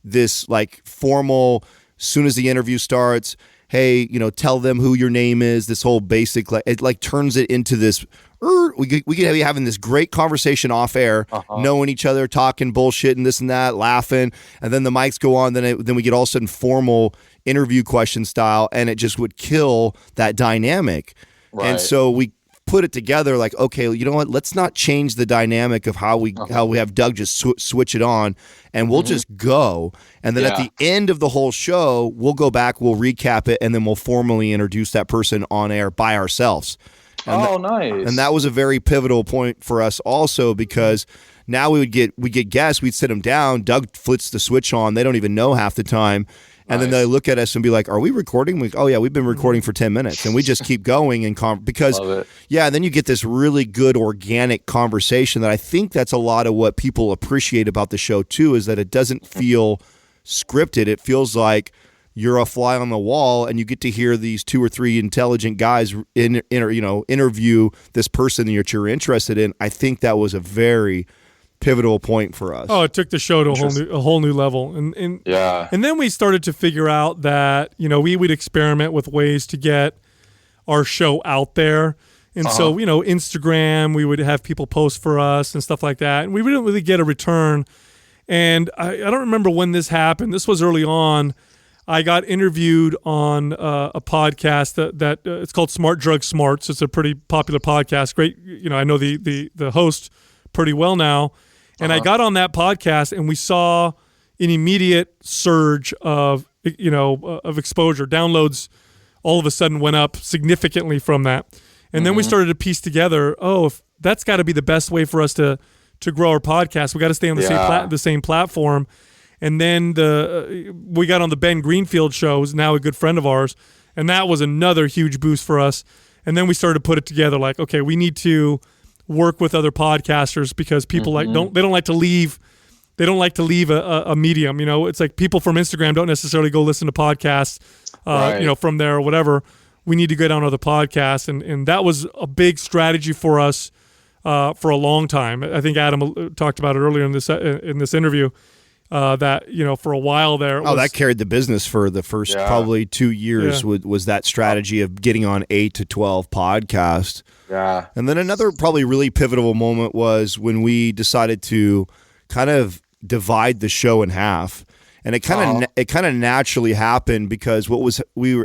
this like formal, soon as the interview starts, hey, tell them who your name is. This whole basic, it turns it into this. We could be having this great conversation off air, knowing each other, talking bullshit and this and that, laughing, and then the mics go on. Then we get all of a sudden formal interview question style, and it just would kill that dynamic. Right. And so we put it together like, okay, you know what? Let's not change the dynamic of how we have Doug just switch it on, and we'll just go. And then at the end of the whole show, we'll go back, we'll recap it, and then we'll formally introduce that person on air by ourselves. And nice. And that was a very pivotal point for us also, because now we get guests, we'd sit them down, Doug flips the switch on, they don't even know half the time, and then they look at us and be like, are we recording? We've been recording for 10 minutes, and we just keep going and then you get this really good organic conversation that I think that's a lot of what people appreciate about the show too, is that it doesn't feel scripted. It feels like you're a fly on the wall, and you get to hear these 2 or 3 intelligent guys interview this person that you're interested in. I think that was a very pivotal point for us. Oh, it took the show to a whole new level. And then we started to figure out that, we would experiment with ways to get our show out there. And so, Instagram, we would have people post for us and stuff like that. And we didn't really get a return. And I don't remember when this happened. This was early on. I got interviewed on a podcast that it's called Smart Drug Smarts. It's a pretty popular podcast. Great, I know the host pretty well now, and I got on that podcast, and we saw an immediate surge of exposure. Downloads all of a sudden went up significantly from that, and then we started to piece together. Oh, if that's got to be the best way for us to grow our podcast. We got to stay on the same platform. And then we got on the Ben Greenfield show, who's now a good friend of ours, and that was another huge boost for us. And then we started to put it together, like, okay, we need to work with other podcasters because people don't like to leave a medium. It's like people from Instagram don't necessarily go listen to podcasts, from there or whatever. We need to get on other podcasts, and that was a big strategy for us for a long time. I think Adam talked about it earlier in this interview. That for a while there. That carried the business for the first probably 2 years. Was that strategy of getting on 8 to 12 podcasts. Yeah, and then another probably really pivotal moment was when we decided to kind of divide the show in half, and it kind of naturally happened because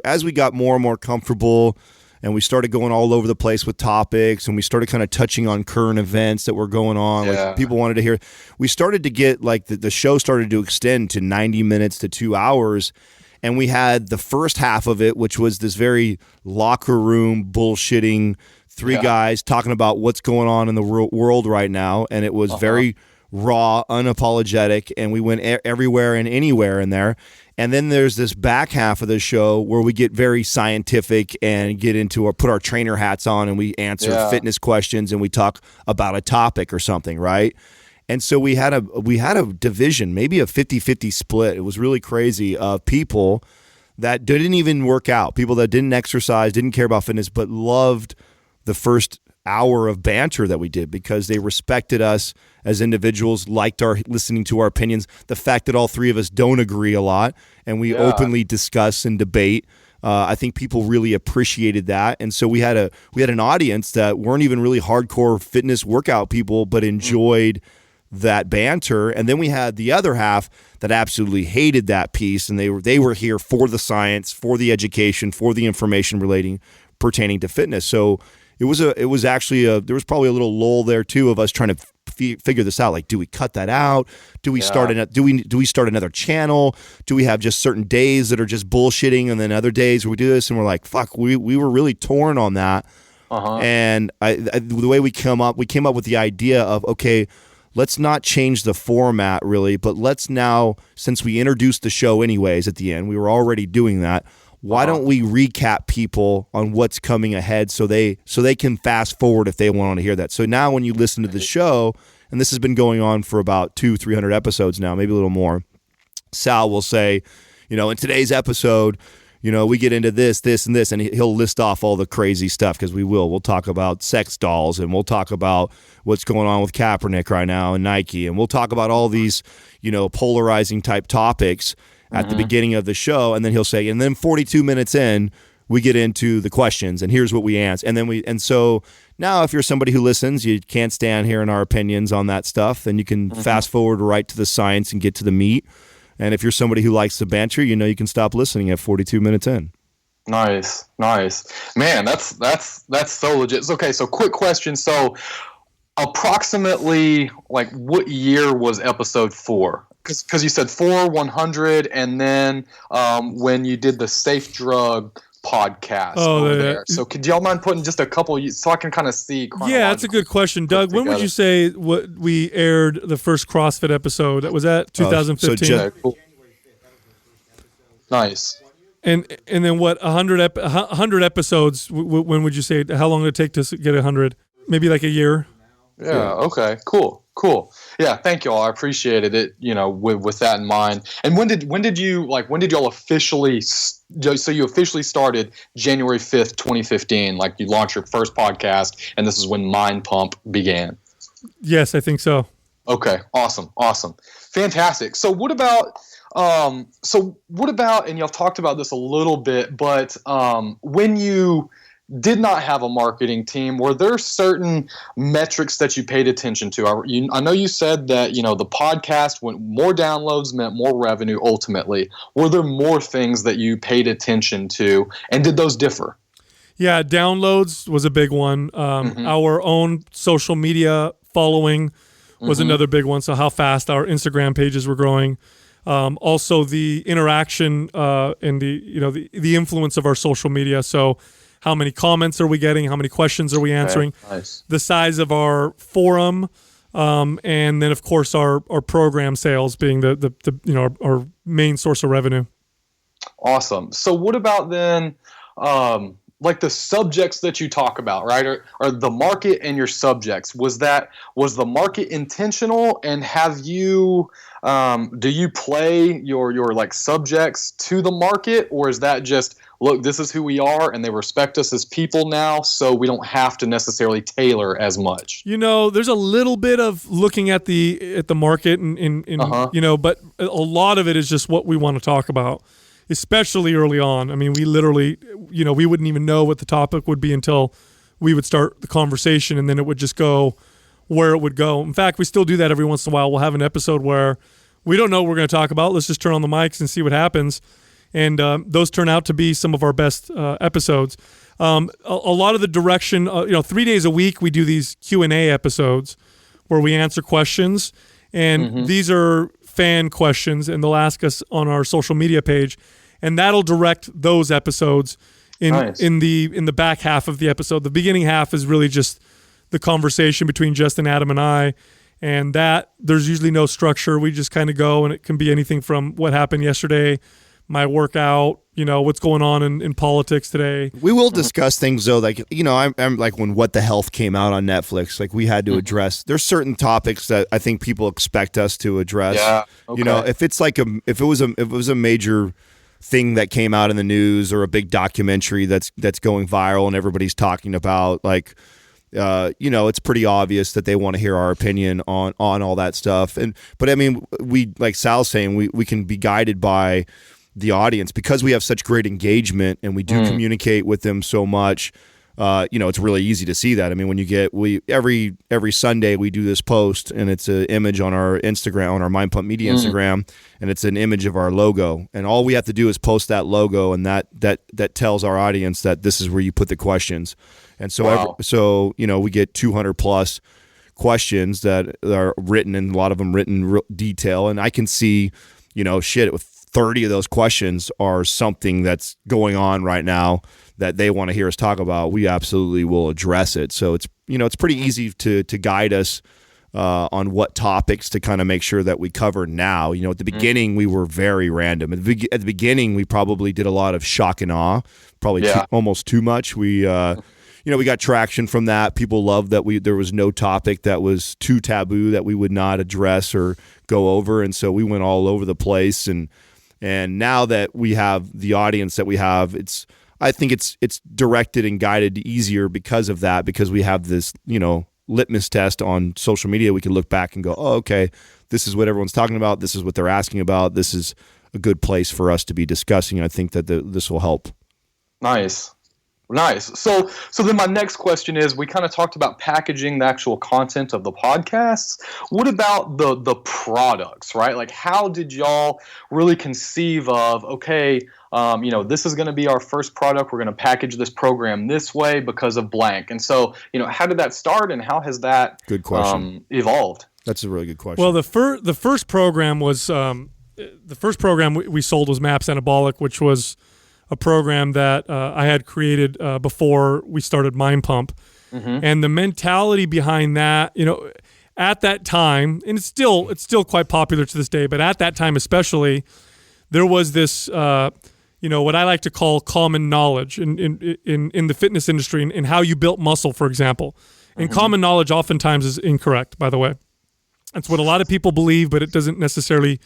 as we got more and more comfortable. And we started going all over the place with topics, and we started kind of touching on current events that were going on. Like people wanted to hear. We started to get like the show started to extend to 90 minutes to 2 hours. And we had the first half of it, which was this very locker room bullshitting 3 guys talking about what's going on in the world right now. And it was very raw, unapologetic, and we went everywhere and anywhere in there. And then there's this back half of the show where we get very scientific and get into put our trainer hats on, and we answer fitness questions, and we talk about a topic or something, right? And so we had a division, maybe a 50-50 split. It was really crazy of people that didn't even work out, people that didn't exercise, didn't care about fitness, but loved the first hour of banter that we did because they respected us as individuals, liked listening to our opinions. The fact that all 3 of us don't agree a lot and we openly discuss and debate, I think people really appreciated that. And so we had an audience that weren't even really hardcore fitness workout people, but enjoyed that banter. And then we had the other half that absolutely hated that piece, and they were here for the science, for the education, for the information pertaining to fitness. So there was probably a little lull there too of us trying to figure this out. Like, do we cut that out? Do we start do we start another channel? Do we have just certain days that are just bullshitting, and then other days where we do this? And we're like, fuck, we were really torn on that. And the way we came up with the idea of, okay, let's not change the format really, but let's now, since we introduced the show anyways at the end, we were already doing that. Why don't we recap people on what's coming ahead so they can fast forward if they want to hear that? So now when you listen to the show, and this has been going on for about 200-300 episodes now, maybe a little more, Sal will say, in today's episode, we get into this, and this, and he'll list off all the crazy stuff because we'll talk about sex dolls, and we'll talk about what's going on with Kaepernick right now and Nike, and we'll talk about all these, polarizing type topics at the beginning of the show, and then he'll say, and then 42 minutes in, we get into the questions, and here's what we answer. And so now if you're somebody who listens, you can't stand hearing our opinions on that stuff, then you can fast forward right to the science and get to the meat. And if you're somebody who likes the banter, you can stop listening at 42 minutes in. Nice. Man, that's so legit. Okay, so quick question. So approximately, like, what year was episode 4? Because you said 400, and then when you did the Safe Drug podcast over there. So could y'all mind putting just a couple, so I can kind of see? Yeah, that's a good question. Doug, when would you say we aired the first CrossFit episode? Was that 2015? Cool. Nice. And then what, 100 episodes, when would you say, how long did it take to get 100? Maybe like a year? Yeah. Okay. Cool. Yeah. Thank y'all. I appreciated it. With that in mind. And when did y'all officially? So you officially started January 5th, 2015. Like you launched your first podcast, and this is when Mind Pump began. Yes, I think so. Okay. Awesome. Fantastic. So what about? And y'all talked about this a little bit, but when you did not have a marketing team, were there certain metrics that you paid attention to? I know you said that, the podcast, when more downloads meant more revenue ultimately. Were there more things that you paid attention to, and did those differ? Yeah, downloads was a big one. Our own social media following was another big one. So how fast our Instagram pages were growing. Also the interaction and the influence of our social media. So how many comments are we getting? How many questions are we answering? Okay, nice. The size of our forum, and then of course our program sales being our main source of revenue. Awesome. So what about then, like the subjects that you talk about, right? Or the market and your subjects. Was the market intentional? And have you do you play your like subjects to the market, or is that just, look, this is who we are, and they respect us as people now, so we don't have to necessarily tailor as much? There's a little bit of looking at the market, but a lot of it is just what we want to talk about, especially early on. I mean, we literally, we wouldn't even know what the topic would be until we would start the conversation, and then it would just go where it would go. In fact, we still do that every once in a while. We'll have an episode where we don't know what we're going to talk about. Let's just turn on the mics and see what happens. And those turn out to be some of our best episodes. A lot of the direction, 3 days a week, we do these Q&A episodes where we answer questions. And these are fan questions, and they'll ask us on our social media page. And that'll direct those episodes in the back half of the episode. The beginning half is really just the conversation between Justin, Adam, and I. And that, there's usually no structure. We just kind of go, and it can be anything from what happened yesterday, my workout, what's going on in politics today. We will discuss things though, like, I'm like when What the Health came out on Netflix, like we had to address, there's certain topics that I think people expect us to address. Yeah. Okay. If it's like if it was a major thing that came out in the news, or a big documentary that's going viral and everybody's talking about, like, it's pretty obvious that they want to hear our opinion on all that stuff. But I mean, we, like Sal's saying, we can be guided by the audience because we have such great engagement and we do communicate with them so much. It's really easy to see that. I mean, when every Sunday we do this post, and it's an image on our Instagram, on our Mind Pump Media Instagram, and it's an image of our logo. And all we have to do is post that logo, and that tells our audience that this is where you put the questions. And so, we get 200 plus questions that are written, and a lot of them written in detail. And I can see, 30 of those questions are something that's going on right now that they want to hear us talk about. We absolutely will address it. So it's pretty easy to guide us on what topics to kind of make sure that we cover now. At the beginning, we were very random. At the beginning, we probably did a lot of shock and awe, probably almost too much. We got traction from that. People loved that there was no topic that was too taboo that we would not address or go over. And so we went all over the place. And now that we have the audience that we have, I think it's directed and guided easier because of that, because we have this, litmus test on social media. We can look back and go, oh, okay, this is what everyone's talking about. This is what they're asking about. This is a good place for us to be discussing. I think that this will help. Nice. So then my next question is, we kind of talked about packaging the actual content of the podcasts. What about the products, right? Like, how did y'all really conceive of, okay, this is going to be our first product. We're going to package this program this way because of blank. And so, how did that start, and how has that good question evolved? That's a really good question. Well, the first program was we sold was Maps Anabolic, which was a program that I had created before we started Mind Pump. And the mentality behind that, at that time, and it's still quite popular to this day, but at that time especially, there was this, what I like to call common knowledge in the fitness industry and how you built muscle, for example. And common knowledge oftentimes is incorrect, by the way. That's what a lot of people believe, but it doesn't necessarily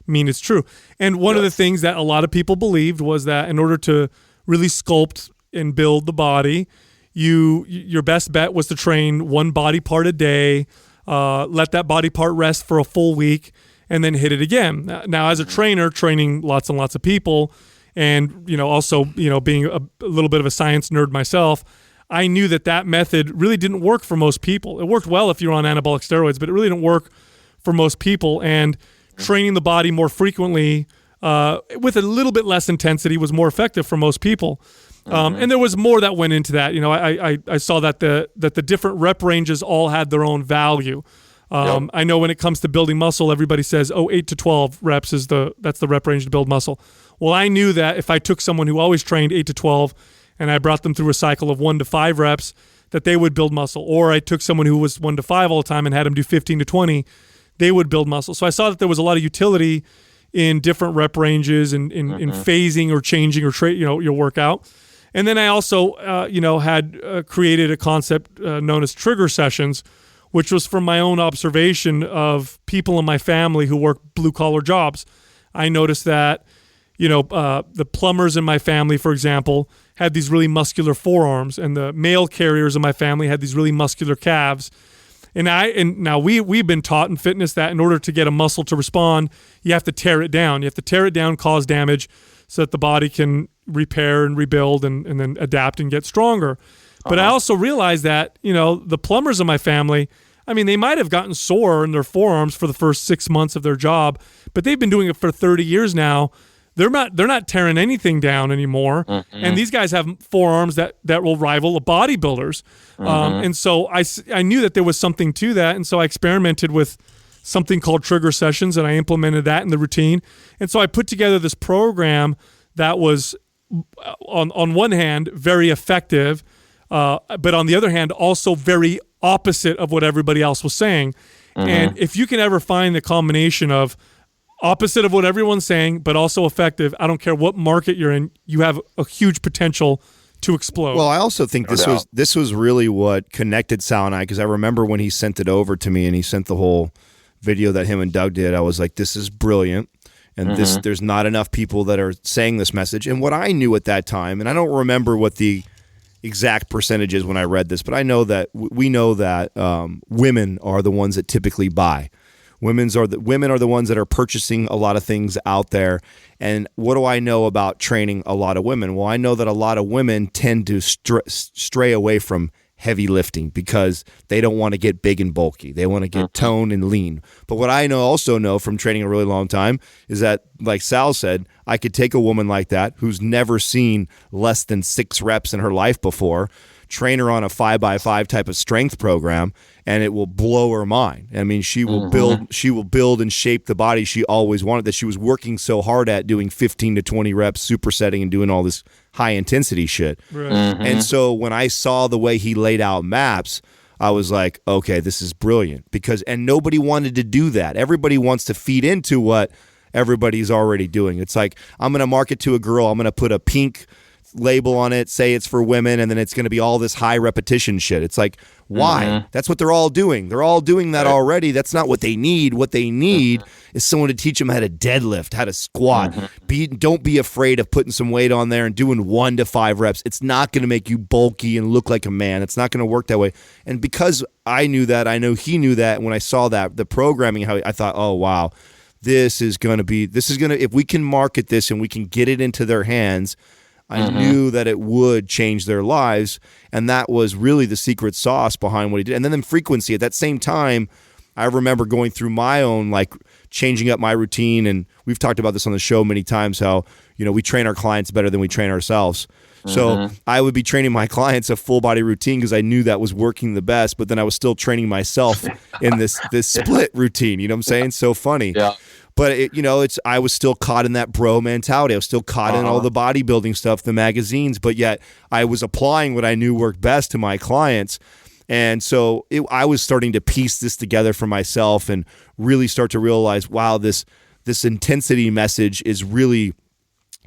mean it's true. And one of the things that a lot of people believed was that in order to really sculpt and build the body, your best bet was to train one body part a day, let that body part rest for a full week, and then hit it again. Now, as a trainer, training lots and lots of people, and also being a little bit of a science nerd myself, I knew that method really didn't work for most people. It worked well if you're on anabolic steroids, but it really didn't work for most people. And training the body more frequently with a little bit less intensity was more effective for most people. And there was more that went into that. I saw that the different rep ranges all had their own value. I know when it comes to building muscle, everybody says, 8 to 12 reps that's the rep range to build muscle. Well, I knew that if I took someone who always trained 8 to 12 and I brought them through a cycle of 1 to 5 reps, that they would build muscle. Or I took someone who was 1 to 5 all the time and had them do 15 to 20, they would build muscle. So I saw that there was a lot of utility in different rep ranges and in phasing or changing or your workout. And then I also had created a concept known as trigger sessions, which was from my own observation of people in my family who work blue-collar jobs. I noticed that the plumbers in my family, for example, had these really muscular forearms, and the mail carriers in my family had these really muscular calves. And now we've been taught in fitness that in order to get a muscle to respond, you have to tear it down. You have to tear it down, cause damage, so that the body can repair and rebuild and then adapt and get stronger. But I also realized that the plumbers in my family, they might have gotten sore in their forearms for the first 6 months of their job, but they've been doing it for 30 years now. They're not tearing anything down anymore. And these guys have forearms that will rival a bodybuilder's. And so I knew that there was something to that. And so I experimented with something called trigger sessions, and I implemented that in the routine. And so I put together this program that was, on one hand, very effective, but on the other hand, also very opposite of what everybody else was saying. And if you can ever find the combination of opposite of what everyone's saying, but also effective, I don't care what market you're in, you have a huge potential to explode. Well, I also think this was really what connected Sal and I, because I remember when he sent it over to me and he sent the whole video that him and Doug did, I was like, this is brilliant. And there's not enough people that are saying this message. And what I knew at that time, and I don't remember what the exact percentage is when I read this, but I know that we know that women are the ones that typically buy. Women are the ones that are purchasing a lot of things out there. And what do I know about training a lot of women? Well, I know that a lot of women tend to stray away from heavy lifting because they don't want to get big and bulky. They want to get toned and lean. But what I also know from training a really long time is that, like Sal said, I could take a woman like that who's never seen less than 6 reps in her life before, train her on a 5x5 type of strength program, and it will blow her mind. She will build and shape the body she always wanted, that she was working so hard at, doing 15 to 20 reps, supersetting and doing all this high intensity shit. Right. And so when I saw the way he laid out MAPS, I was like, okay, this is brilliant, and nobody wanted to do that. Everybody wants to feed into what everybody's already doing. It's like, I'm going to market to a girl, I'm going to put a pink label on it, say it's for women, and then it's going to be all this high repetition shit. It's like, why? That's what they're all doing. They're all doing that already. That's not what they need. What they need is someone to teach them how to deadlift, how to squat. Don't be afraid of putting some weight on there and doing 1 to 5 reps. It's not going to make you bulky and look like a man. It's not going to work that way. And because I knew that, I know he knew that, when I saw that, the programming, how I thought, oh, wow, this is going to, if we can market this and we can get it into their hands, I knew that it would change their lives, and that was really the secret sauce behind what he did. And then frequency. At that same time, I remember going through my own, changing up my routine, and we've talked about this on the show many times, how, we train our clients better than we train ourselves. So I would be training my clients a full body routine because I knew that was working the best, but then I was still training myself in this split routine. You know what I'm saying? So funny. Yeah. But I was still caught in that bro mentality. I was still caught in all the bodybuilding stuff, the magazines, but yet I was applying what I knew worked best to my clients. And so I was starting to piece this together for myself and really start to realize, wow, this intensity message is really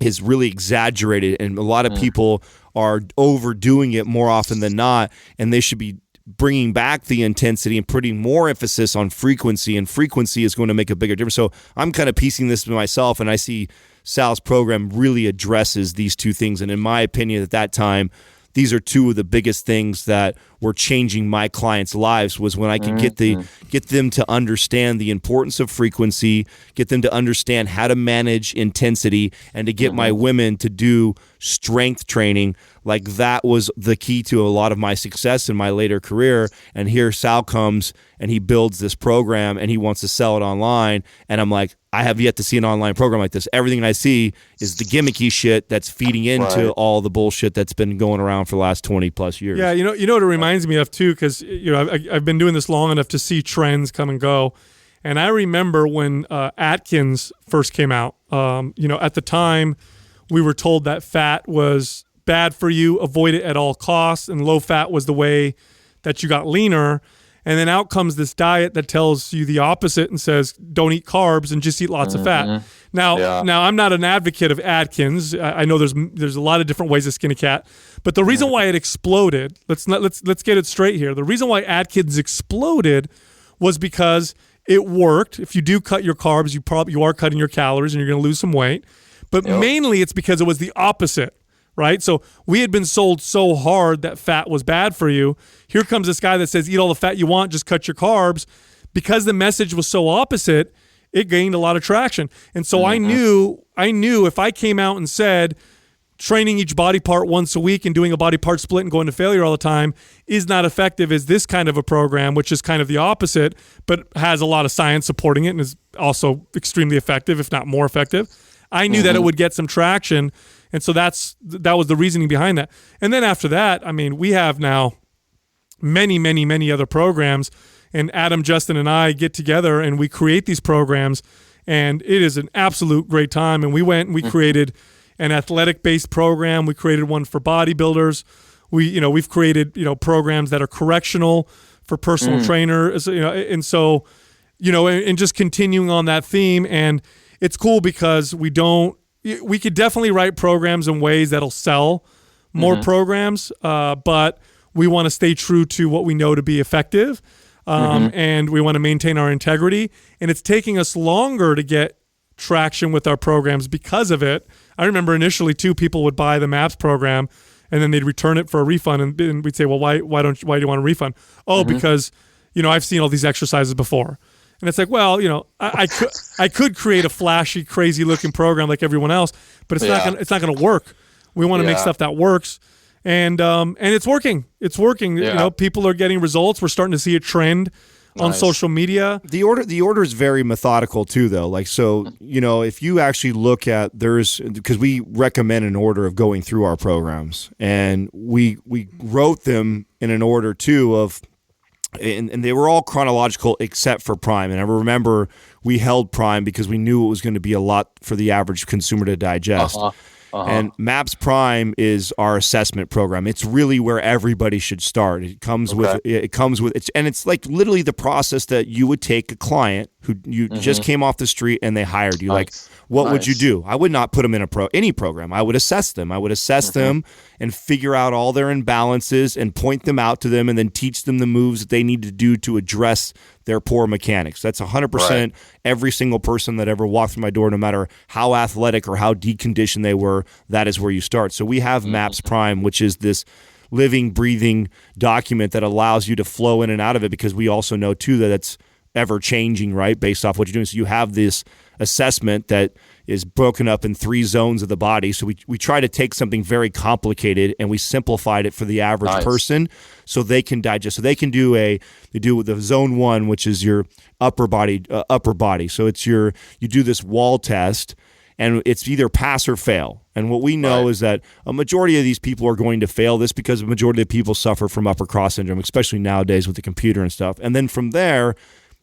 exaggerated, and a lot of people are overdoing it more often than not, and they should be bringing back the intensity and putting more emphasis on frequency, and frequency is going to make a bigger difference. So I'm kind of piecing this to myself, and I see Sal's program really addresses these two things. And in my opinion, at that time, these are two of the biggest things that were changing my clients' lives, was when I could get them to understand the importance of frequency, get them to understand how to manage intensity, and to get my women to do strength training. Like, that was the key to a lot of my success in my later career. And here Sal comes and he builds this program and he wants to sell it online. And I'm like, I have yet to see an online program like this. Everything I see is the gimmicky shit that's feeding into all the bullshit that's been going around for the last 20 plus years. Yeah, you know what it reminds me of too, because I've been doing this long enough to see trends come and go. And I remember when Atkins first came out. At the time, we were told that fat was bad for you, avoid it at all costs, and low fat was the way that you got leaner. And then out comes this diet that tells you the opposite and says, don't eat carbs and just eat lots of fat. Now I'm not an advocate of Atkins. I know there's a lot of different ways to skin a cat, but the reason why it exploded, let's get it straight here. The reason why Atkins exploded was because it worked. If you do cut your carbs, you are cutting your calories and you're going to lose some weight. But mainly it's because it was the opposite. Right? So we had been sold so hard that fat was bad for you. Here comes this guy that says, eat all the fat you want, just cut your carbs. Because the message was so opposite, it gained a lot of traction. And so I knew if I came out and said, training each body part once a week and doing a body part split and going to failure all the time is not effective as this kind of a program, which is kind of the opposite, but has a lot of science supporting it and is also extremely effective, if not more effective. I knew that it would get some traction. And so that was the reasoning behind that. And then after that, I mean, we have now many, many, many other programs. And Adam, Justin, and I get together and we create these programs. And it is an absolute great time. And we went and we created an athletic-based program. We created one for bodybuilders. We've created programs that are correctional for personal trainers. And so and just continuing on that theme. And it's cool because we could definitely write programs in ways that'll sell more programs, but we want to stay true to what we know to be effective, and we want to maintain our integrity. And it's taking us longer to get traction with our programs because of it. I remember initially, too, people would buy the MAPS program, and then they'd return it for a refund, and we'd say, well, why do you want a refund? Oh, because I've seen all these exercises before. And it's like, well, I could create a flashy, crazy looking program like everyone else, but it's not gonna work. We want to make stuff that works, and it's working. It's working. Yeah. People are getting results. We're starting to see a trend on social media. The order is very methodical too, though. Like, so if you actually look at because we recommend an order of going through our programs, and we wrote them in an order too of. And they were all chronological except for Prime. And I remember we held Prime because we knew it was going to be a lot for the average consumer to digest. And MAPS Prime is our assessment program. It's really where everybody should start. It comes with it's like literally the process that you would take a client who you just came off the street and they hired you. Like, what would you do? I would not put them in any program. I would assess them. I would assess them and figure out all their imbalances and point them out to them and then teach them the moves that they need to do to address their poor mechanics. That's 100% every single person that ever walked through my door, no matter how athletic or how deconditioned they were, that is where you start. So we have MAPS Prime, which is this living, breathing document that allows you to flow in and out of it, because we also know too that it's ever changing, right, based off what you're doing. So you have this assessment that is broken up in 3 zones of the body. So we try to take something very complicated and we simplified it for the average person so they can digest. So they can do the zone 1, which is your upper body. So it's you do this wall test, and it's either pass or fail. And what we know is that a majority of these people are going to fail this because a majority of people suffer from upper cross syndrome, especially nowadays with the computer and stuff. And then from there,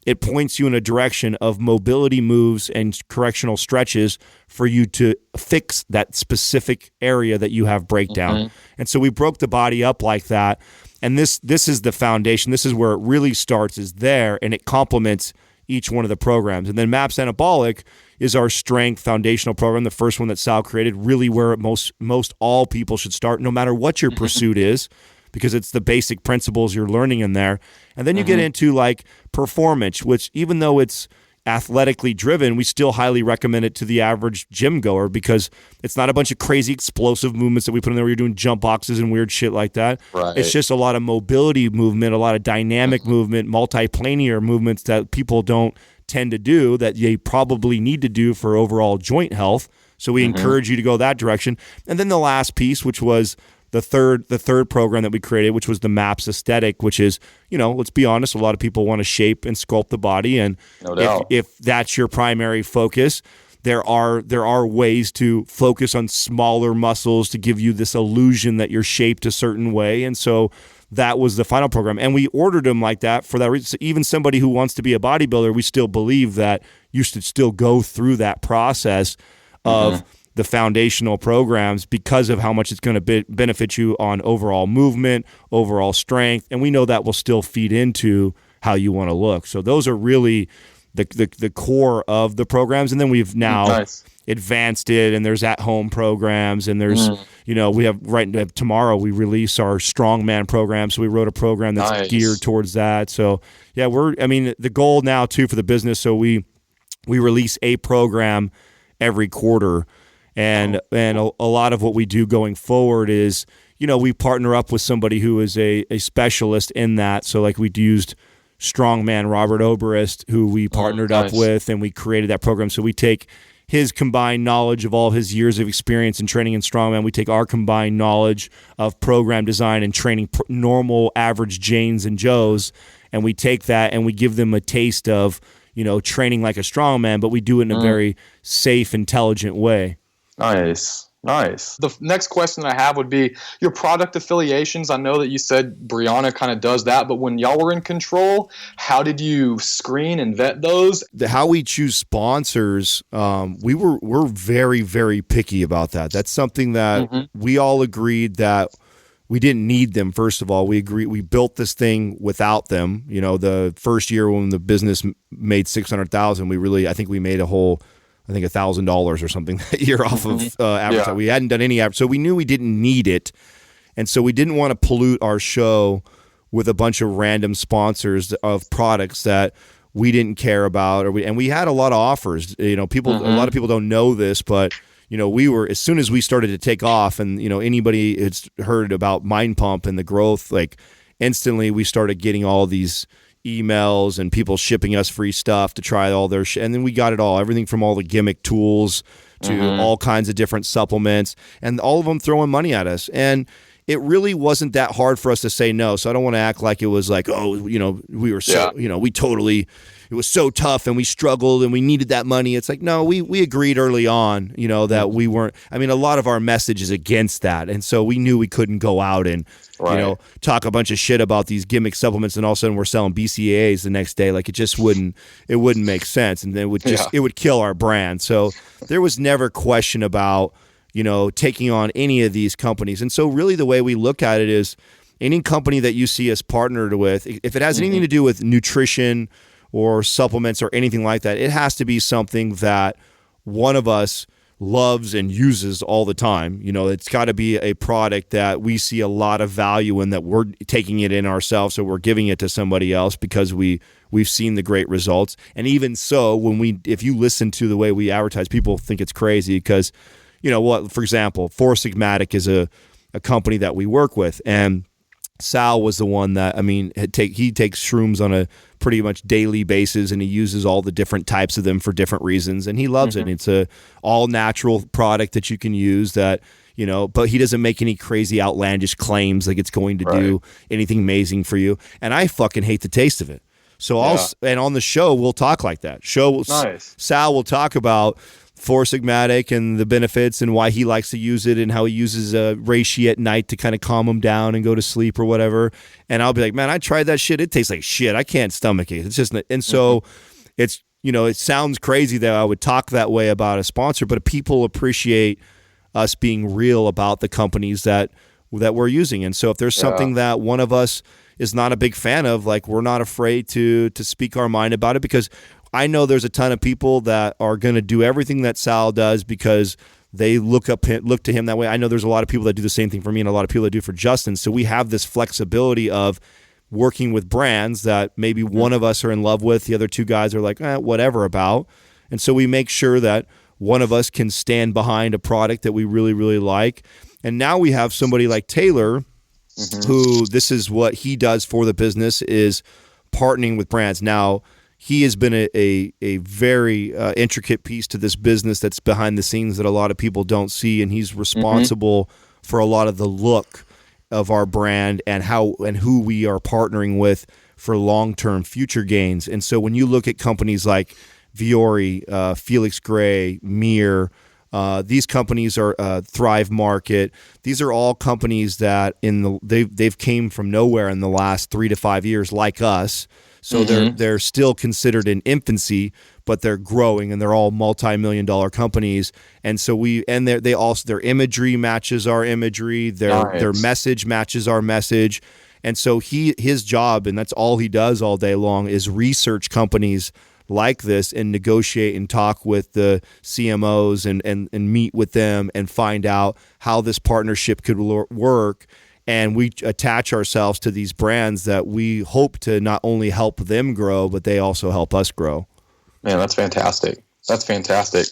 it points you in a direction of mobility moves and correctional stretches for you to fix that specific area that you have breakdown. And so we broke the body up like that. And this is the foundation. This is where it really starts, is there, and it complements each one of the programs. And then MAPS Anabolic is our strength foundational program, the first one that Sal created, really where most all people should start, no matter what your pursuit is. because it's the basic principles you're learning in there. And then you get into like performance, which even though it's athletically driven, we still highly recommend it to the average gym goer because it's not a bunch of crazy explosive movements that we put in there where you're doing jump boxes and weird shit like that. Right. It's just a lot of mobility movement, a lot of dynamic movement, multiplanar movements that people don't tend to do that they probably need to do for overall joint health. So we encourage you to go that direction. And then the last piece, which was the third program that we created, which was the MAPS aesthetic, which is, let's be honest, a lot of people want to shape and sculpt the body. And if that's your primary focus, there are ways to focus on smaller muscles to give you this illusion that you're shaped a certain way. And so that was the final program. And we ordered them like that for that reason. So even somebody who wants to be a bodybuilder, we still believe that you should still go through that process of the foundational programs because of how much it's going to benefit you on overall movement, overall strength, and we know that will still feed into how you want to look. So those are really the core of the programs, and then we've now advanced it, and there's at-home programs, and there's we have tomorrow we release our strongman program, so we wrote a program that's geared towards that. So yeah, the goal now too for the business, so we release a program every quarter. And a lot of what we do going forward is, we partner up with somebody who is a specialist in that. So like we used strongman Robert Oberist, who we partnered up with, and we created that program. So we take his combined knowledge of all of his years of experience in training in strongman. We take our combined knowledge of program design and training normal, average Janes and Joes, and we take that and we give them a taste of, training like a strongman, but we do it in a very safe, intelligent way. Nice. The next question that I have would be your product affiliations. I know that you said Brianna kind of does that, but when y'all were in control, how did you screen and vet those? How we choose sponsors, we're very, very picky about that. That's something that we all agreed that we didn't need them. First of all, we built this thing without them. The first year when the business made $600,000, I think we made $1,000 or something that year off of advertising. Yeah. We hadn't done any so we knew we didn't need it, and so we didn't want to pollute our show with a bunch of random sponsors of products that we didn't care about, and we had a lot of offers. A lot of people don't know this, but we were, as soon as we started to take off, and anybody has heard about Mind Pump and the growth, like instantly we started getting all these emails and people shipping us free stuff to try all their and then we got it all, everything from all the gimmick tools to all kinds of different supplements, and all of them throwing money at us. And it really wasn't that hard for us to say no. So I don't want to act like it was like, we were so, it was so tough and we struggled and we needed that money. It's like, no, we agreed early on, that we weren't, a lot of our message is against that. And so we knew we couldn't go out and, talk a bunch of shit about these gimmick supplements and all of a sudden we're selling BCAAs the next day. Like it wouldn't make sense. And it would kill our brand. So there was never question about, taking on any of these companies. And so really the way we look at it is any company that you see us partnered with, if it has anything to do with nutrition or supplements or anything like that, it has to be something that one of us loves and uses all the time. It's got to be a product that we see a lot of value in, that we're taking it in ourselves, so we're giving it to somebody else because we've seen the great results. And even so, if you listen to the way we advertise, people think it's crazy because, for example, Four Sigmatic is a company that we work with, and Sal was the one that, he takes shrooms on a pretty much daily basis, and he uses all the different types of them for different reasons, and he loves it. It's a all natural product that you can use that, but he doesn't make any crazy outlandish claims like it's going to do anything amazing for you. And I fucking hate the taste of it. So and on the show, we'll talk like that. Sal will talk about Four Sigmatic and the benefits and why he likes to use it and how he uses reishi at night to kind of calm him down and go to sleep or whatever. And I'll be like, man, I tried that shit. It tastes like shit. I can't stomach it. It's just, and so it's, it sounds crazy that I would talk that way about a sponsor, but people appreciate us being real about the companies that we're using. And so if there's something that one of us is not a big fan of, like, we're not afraid to speak our mind about it, because I know there's a ton of people that are going to do everything that Sal does because they look to him that way. I know there's a lot of people that do the same thing for me and a lot of people that do for Justin. So we have this flexibility of working with brands that maybe one of us are in love with, the other two guys are like, whatever about. And so we make sure that one of us can stand behind a product that we really, really like. And now we have somebody like Taylor, who this is what he does for the business, is partnering with brands. Now, he has been a very intricate piece to this business that's behind the scenes that a lot of people don't see, and he's responsible for a lot of the look of our brand and who we are partnering with for long-term future gains. And so when you look at companies like Viore, Felix Gray, Mir, these companies are Thrive Market. These are all companies that they've came from nowhere in the last 3 to 5 years, like us. So they're still considered in infancy, but they're growing, and they're all multi-million-dollar companies. And so their imagery matches our imagery, their message matches our message. And so his job, and that's all he does all day long, is research companies like this and negotiate and talk with the CMOs and meet with them and find out how this partnership could work. And we attach ourselves to these brands that we hope to not only help them grow, but they also help us grow. Man, that's fantastic. That's fantastic.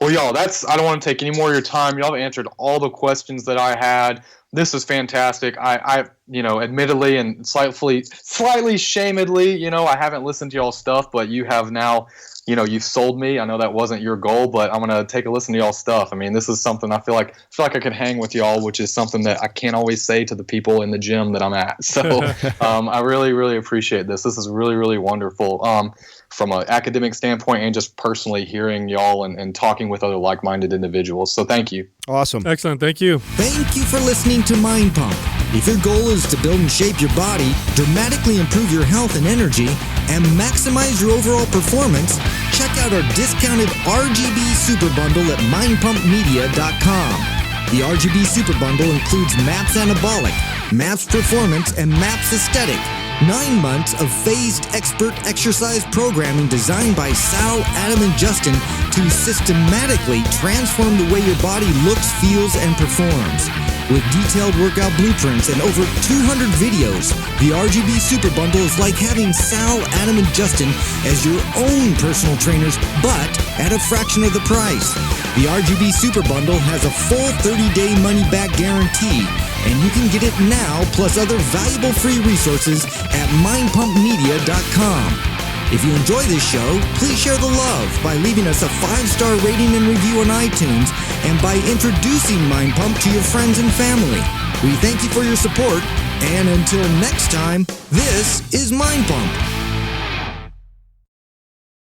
Well, y'all, I don't want to take any more of your time. Y'all have answered all the questions that I had. This is fantastic. I admittedly and slightly shamedly, I haven't listened to y'all's stuff, but you have now, you've sold me. I know that wasn't your goal, but I'm going to take a listen to y'all's stuff. I mean, this is something I feel like I could hang with y'all, which is something that I can't always say to the people in the gym that I'm at. So I really, really appreciate this. This is really, really wonderful. From an academic standpoint and just personally hearing y'all and talking with other like-minded individuals. So thank you. Awesome. Excellent. Thank you. Thank you for listening to Mind Pump. If your goal is to build and shape your body, dramatically improve your health and energy, and maximize your overall performance, check out our discounted RGB Super Bundle at mindpumpmedia.com. The RGB Super Bundle includes MAPS Anabolic, MAPS Performance, and MAPS Aesthetic. 9 months of phased expert exercise programming designed by Sal, Adam, and Justin to systematically transform the way your body looks, feels, and performs. With detailed workout blueprints and over 200 videos, the RGB Super Bundle is like having Sal, Adam, and Justin as your own personal trainers, but at a fraction of the price. The RGB Super Bundle has a full 30-day money-back guarantee, and you can get it now plus other valuable free resources at mindpumpmedia.com. If you enjoy this show, please share the love by leaving us a 5-star rating and review on iTunes and by introducing Mind Pump to your friends and family. We thank you for your support, and until next time, this is Mind Pump.